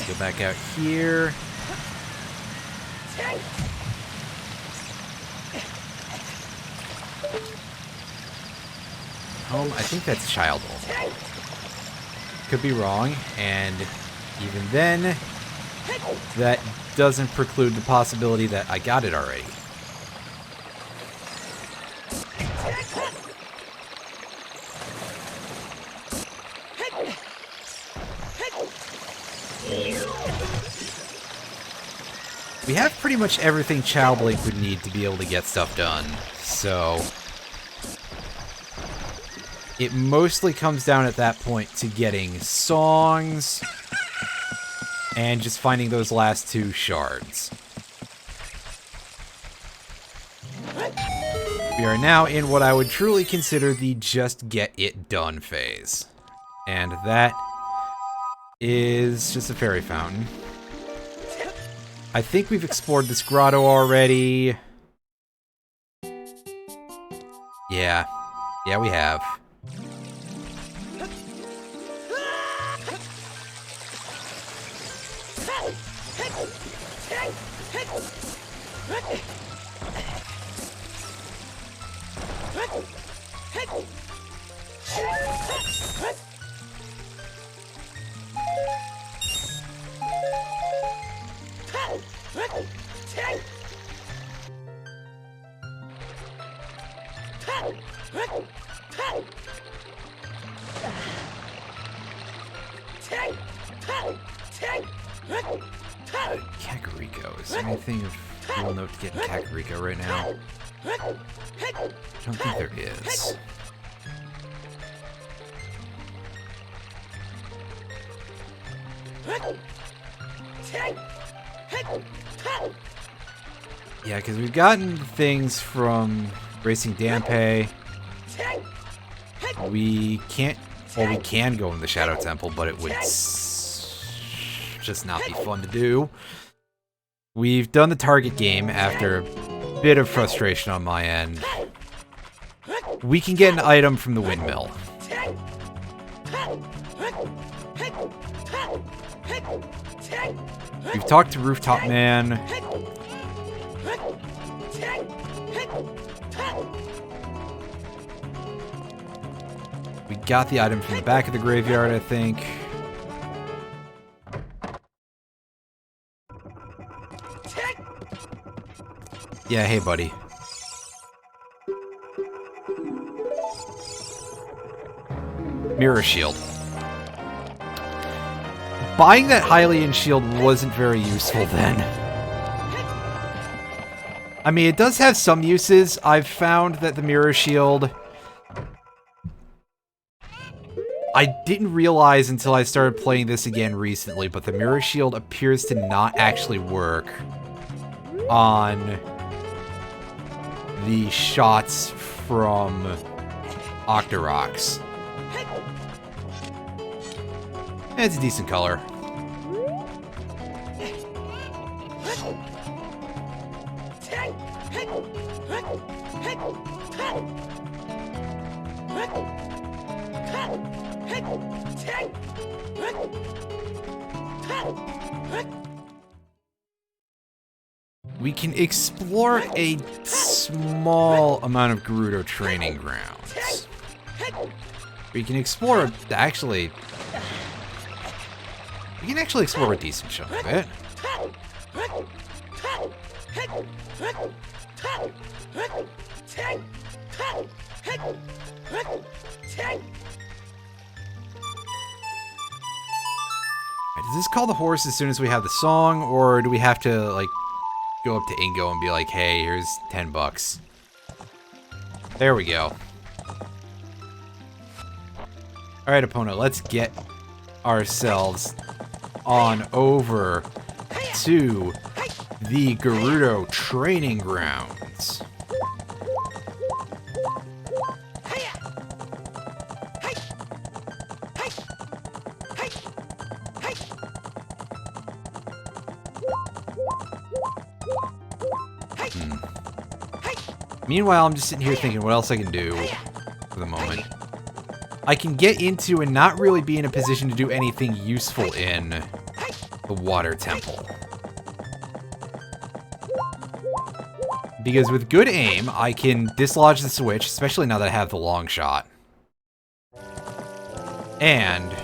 Go back out here. I think that's Child Link. Could be wrong, and even then, that doesn't preclude the possibility that I got it already. We have pretty much everything Child Link would need to be able to get stuff done, so... It mostly comes down at that point to getting songs and just finding those last two shards. We are now in what I would truly consider the just get it done phase. And that is just a fairy fountain. I think we've explored this grotto already. Yeah, we have. Kakariko. Is there anything of real note to get in Kakariko right now? I don't think there is. Yeah, because we've gotten things from Racing Dampe. We can't... Well, we can go in the Shadow Temple, but it would just not be fun to do. We've done the target game after a bit of frustration on my end. We can get an item from the windmill. We've talked to Rooftop Man. We got the item from the back of the graveyard, I think. Yeah, hey, buddy. Mirror Shield. Buying that Hylian Shield wasn't very useful then. I mean, it does have some uses. I've found that the Mirror Shield... I didn't realize until I started playing this again recently, but the Mirror Shield appears to not actually work on the shots from Octoroks. It's a decent color. We can explore a small amount of Gerudo training grounds. We can explore, actually... We can actually explore a decent chunk of it. Does this call the horse as soon as we have the song, or do we have to, like, go up to Ingo and be like, hey, here's 10 bucks. There we go. Alright, opponent, let's get ourselves on over to the Gerudo training grounds. Meanwhile, I'm just sitting here thinking what else I can do for the moment. I can get into and not really be in a position to do anything useful in the water temple. Because with good aim, I can dislodge the switch, especially now that I have the long shot. And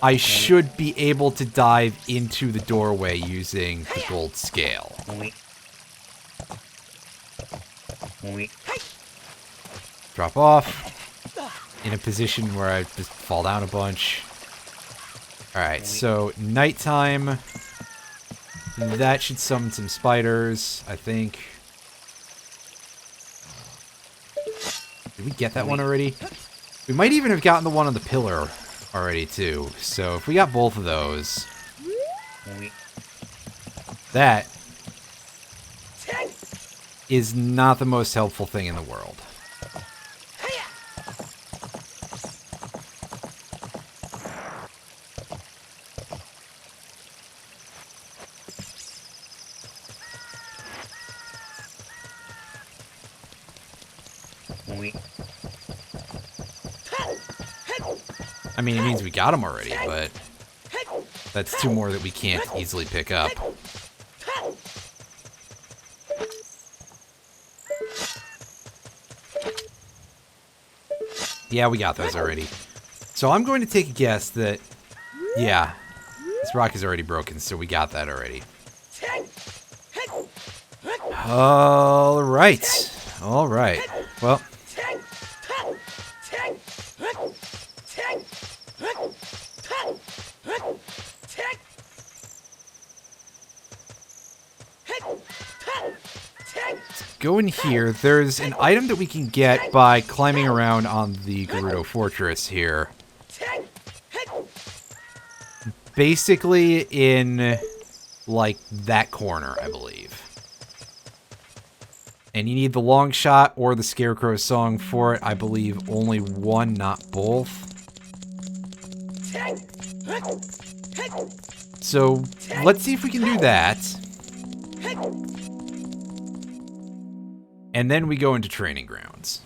I should be able to dive into the doorway using the gold scale. Drop off in a position where I just fall down a bunch. Alright, so nighttime. That should summon some spiders, I think. Did we get that one already? We might even have gotten the one on the pillar already, too. So if we got both of those, that is not the most helpful thing in the world. I mean, it means we got them already, but that's two more that we can't easily pick up. Yeah, we got those already. So I'm going to take a guess that, yeah, this rock is already broken, so we got that already. Alright. Alright. Well. Let's go in here. There's an item that we can get by climbing around on the Gerudo Fortress here. Basically in, like, that corner, I believe. And you need the long shot or the Scarecrow song for it. I believe only one, not both. So, let's see if we can do that. And then we go into training grounds.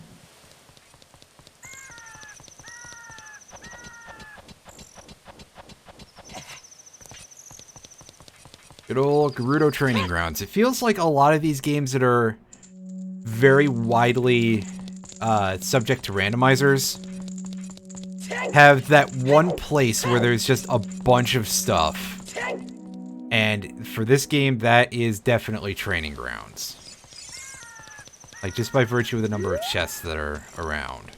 Good old Gerudo training grounds. It feels like a lot of these games that are very widely subject to randomizers have that one place where there's just a bunch of stuff. And for this game, that is definitely training grounds. Like, just by virtue of the number of chests that are around.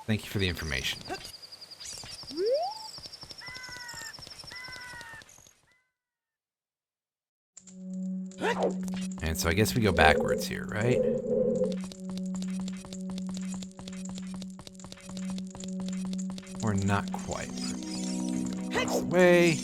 Thank you for the information. And so I guess we go backwards here, right? Or not quite. Across the way.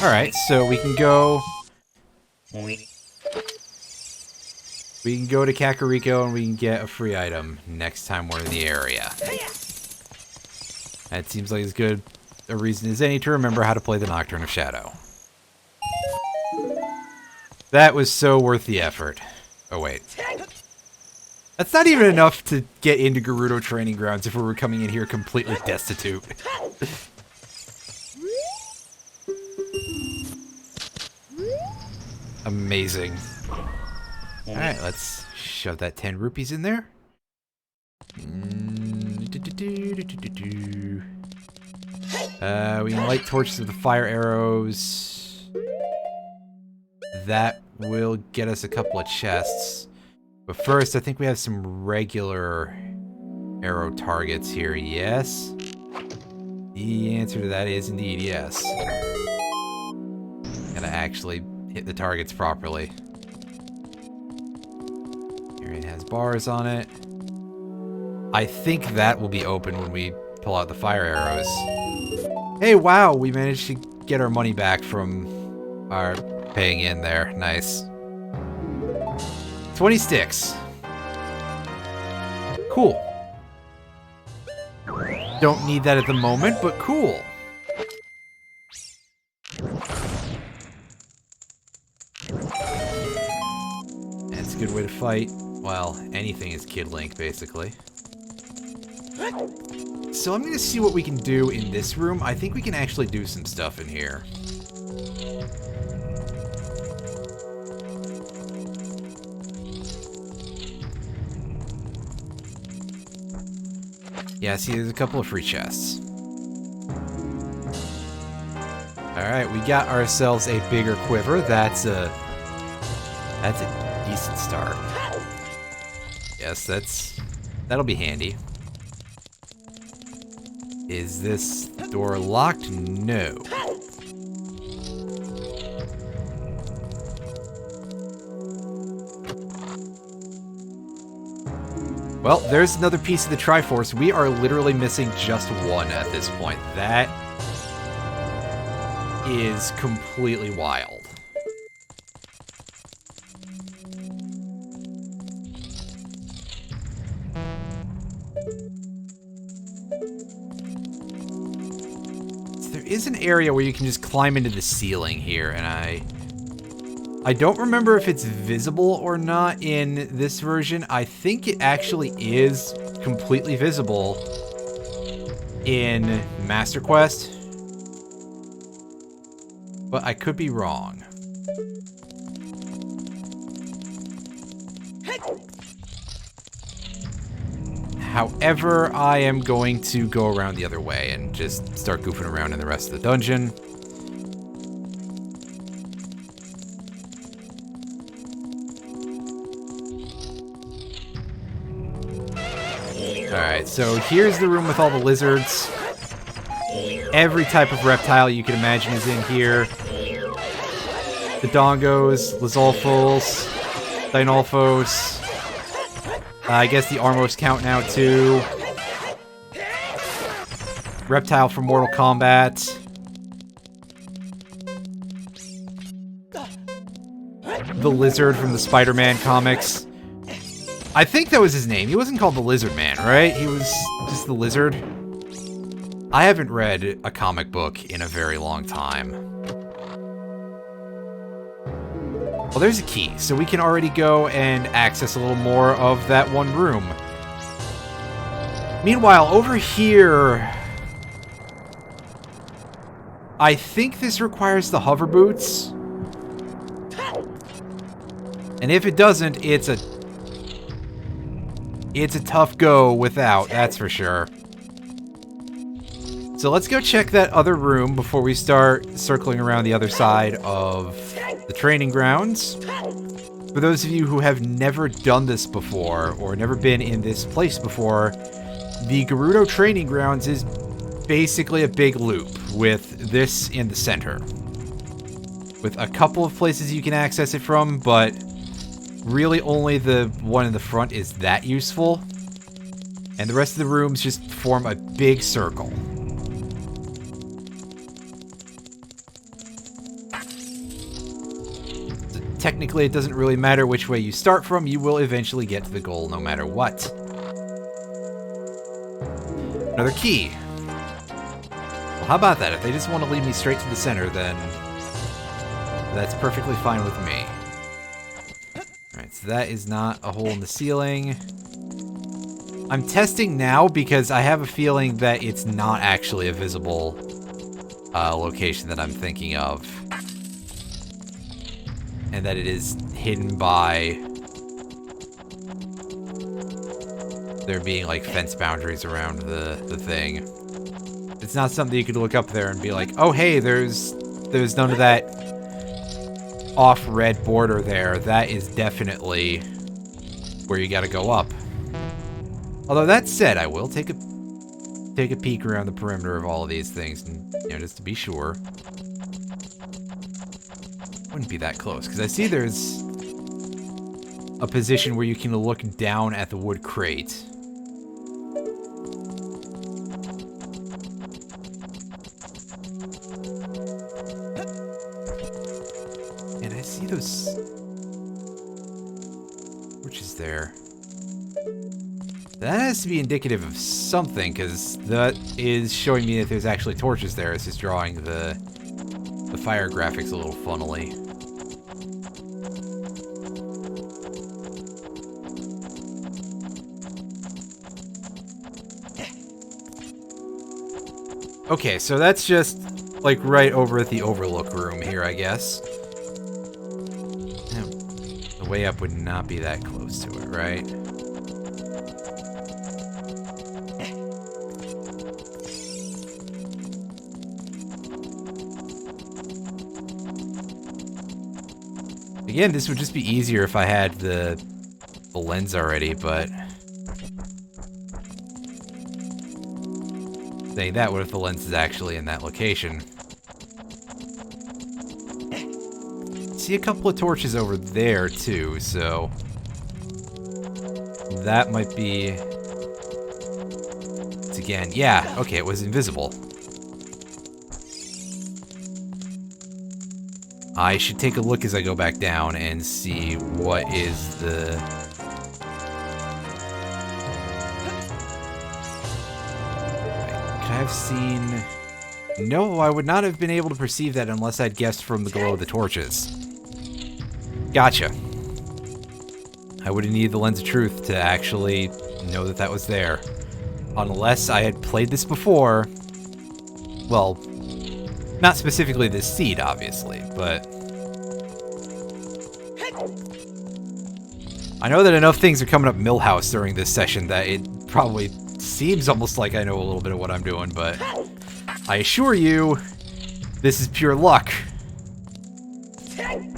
Alright, so we can go... We can go to Kakariko and we can get a free item next time we're in the area. That seems like as good a reason as any to remember how to play the Nocturne of Shadow. That was so worth the effort. Oh, wait. That's not even enough to get into Gerudo Training Grounds if we were coming in here completely destitute. Amazing. Alright, let's shove that 10 rupees in there. We can light torches with the fire arrows. That will get us a couple of chests. But first, I think we have some regular arrow targets here. Yes? The answer to that is indeed yes. Gotta actually hit the targets properly. Here it has bars on it. I think that will be open when we pull out the fire arrows. Hey, wow! We managed to get our money back from our paying in there. Nice. 20 sticks. Cool. Don't need that at the moment, but cool. That's a good way to fight. Well, anything is Kid Link, basically. So I'm gonna see what we can do in this room. I think we can actually do some stuff in here. Yeah, see, there's a couple of free chests. Alright, we got ourselves a bigger quiver. That's a decent start. Yes, that'll be handy. Is this door locked? No. Well, there's another piece of the Triforce. We are literally missing just one at this point. That is completely wild. So there is is an area where you can just climb into the ceiling here, and I don't remember if it's visible or not in this version. I think it actually is completely visible in Master Quest, but I could be wrong. However, I am going to go around the other way and just start goofing around in the rest of the dungeon. Alright, so here's the room with all the lizards. Every type of reptile you can imagine is in here. The dongos, Lizalfos, Dinolfos. I guess the Armos count now too. Reptile from Mortal Kombat. The Lizard from the Spider-Man comics. I think that was his name. He wasn't called the Lizard Man, right? He was just the Lizard. I haven't read a comic book in a very long time. Well, there's a key, so we can already go and access a little more of that one room. Meanwhile, over here, I think this requires the hover boots. And if it doesn't, it's a tough go without, that's for sure. So let's go check that other room before we start circling around the other side of the training grounds. For those of you who have never done this before, or never been in this place before, the Gerudo Training Grounds is basically a big loop with this in the center. With a couple of places you can access it from, but really only the one in the front is that useful. And the rest of the rooms just form a big circle. So technically, it doesn't really matter which way you start from, you will eventually get to the goal no matter what. Another key. Well, how about that? If they just want to lead me straight to the center, then that's perfectly fine with me. Alright, so that is not a hole in the ceiling. I'm testing now because I have a feeling that it's not actually a visible location that I'm thinking of. And that it is hidden by there being like fence boundaries around the thing. It's not something you could look up there and be like, oh hey, there's none of that off red border there. That is definitely where you gotta go up. Although that said, I will take a peek around the perimeter of all of these things, and just to be sure. Wouldn't be that close, because I see there's a position where you can look down at the wood crate. And I see those torches there. That has to be indicative of something, because that is showing me that there's actually torches there. It's just drawing the fire graphics a little funnily. Okay, so that's just like right over at the overlook room here, I guess. The way up would not be that close to it, right? Again, this would just be easier if I had the lens already, but saying that, what if the lens is actually in that location? See a couple of torches over there too, so that might be. It's again, yeah, okay, it was invisible. I should take a look as I go back down and see what is the... Could I have seen... No, I would not have been able to perceive that unless I'd guessed from the glow of the torches. Gotcha. I would have needed the lens of truth to actually know that that was there. Unless I had played this before. Well, not specifically this seed, obviously, but... I know that enough things are coming up Millhouse during this session that it probably seems almost like I know a little bit of what I'm doing, but... I assure you, this is pure luck. Alright.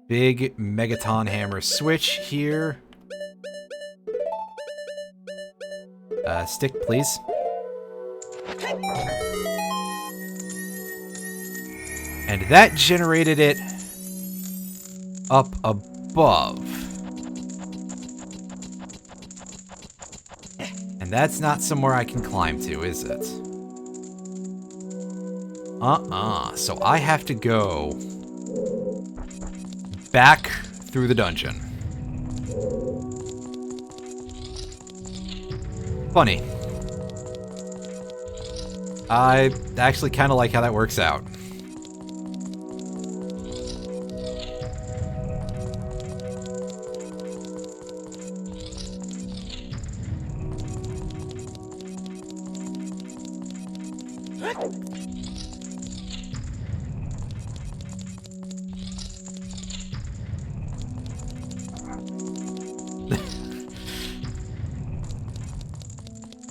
Big Megaton Hammer switch here. Stick, please. And that generated it up above. And that's not somewhere I can climb to, is it? So I have to go back through the dungeon. Funny. I actually kind of like how that works out.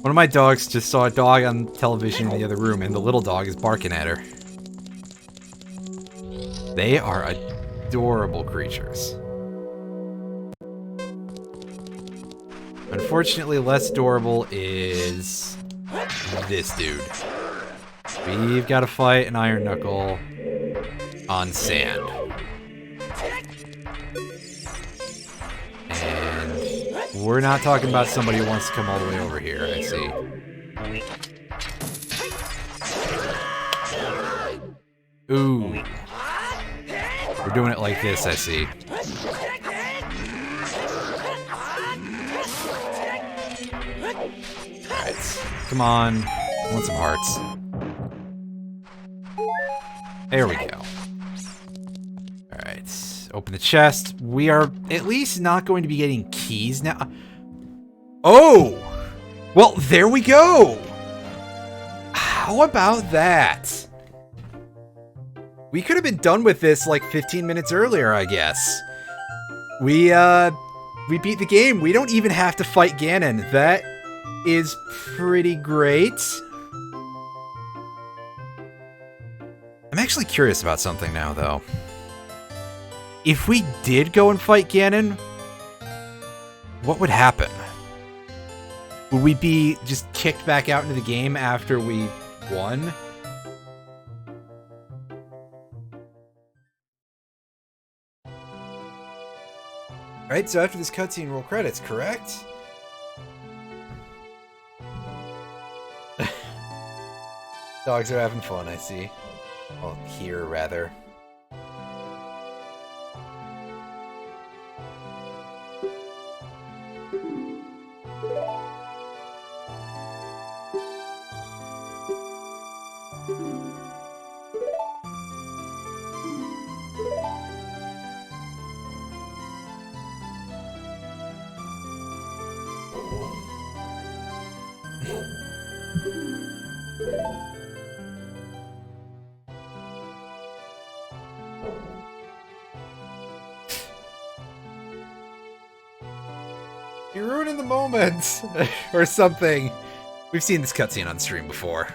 One of my dogs just saw a dog on television in the other room, and the little dog is barking at her. They are adorable creatures. Unfortunately, less adorable is this dude. We've got to fight an Iron Knuckle on sand. We're not talking about somebody who wants to come all the way over here, I see. Ooh. We're doing it like this, I see. Alright. Come on. I want some hearts. There we go. Alright. Open the chest. We are at least not going to be getting keys now. Oh! Well, there we go! How about that? We could have been done with this like 15 minutes earlier, I guess. We beat the game. We don't even have to fight Ganon. That is pretty great. I'm actually curious about something now, though. If we did go and fight Ganon, what would happen? Would we be just kicked back out into the game after we won? Right, so after this cutscene, roll credits, correct? Dogs are having fun, I see. Well, here, rather. You're ruining the moment! Or something. We've seen this cutscene on stream before.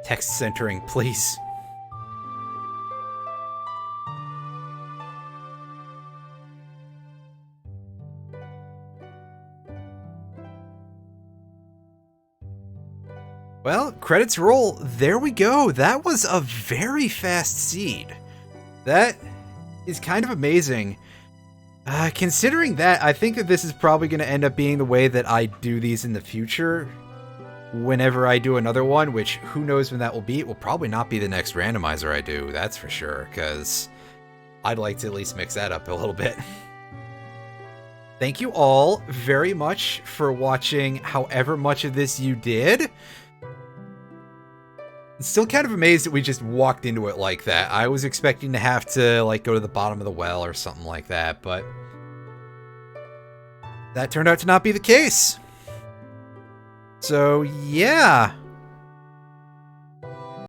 Text centering, please. Well, credits roll. There we go. That was a very fast seed. That is kind of amazing. Considering that, I think that this is probably going to end up being the way that I do these in the future. Whenever I do another one, which who knows when that will be. It will probably not be the next randomizer I do, that's for sure, because I'd like to at least mix that up a little bit. Thank you all very much for watching however much of this you did. Still kind of amazed that we just walked into it like that. I was expecting to have to, like, go to the bottom of the well or something like that, but that turned out to not be the case. So, yeah.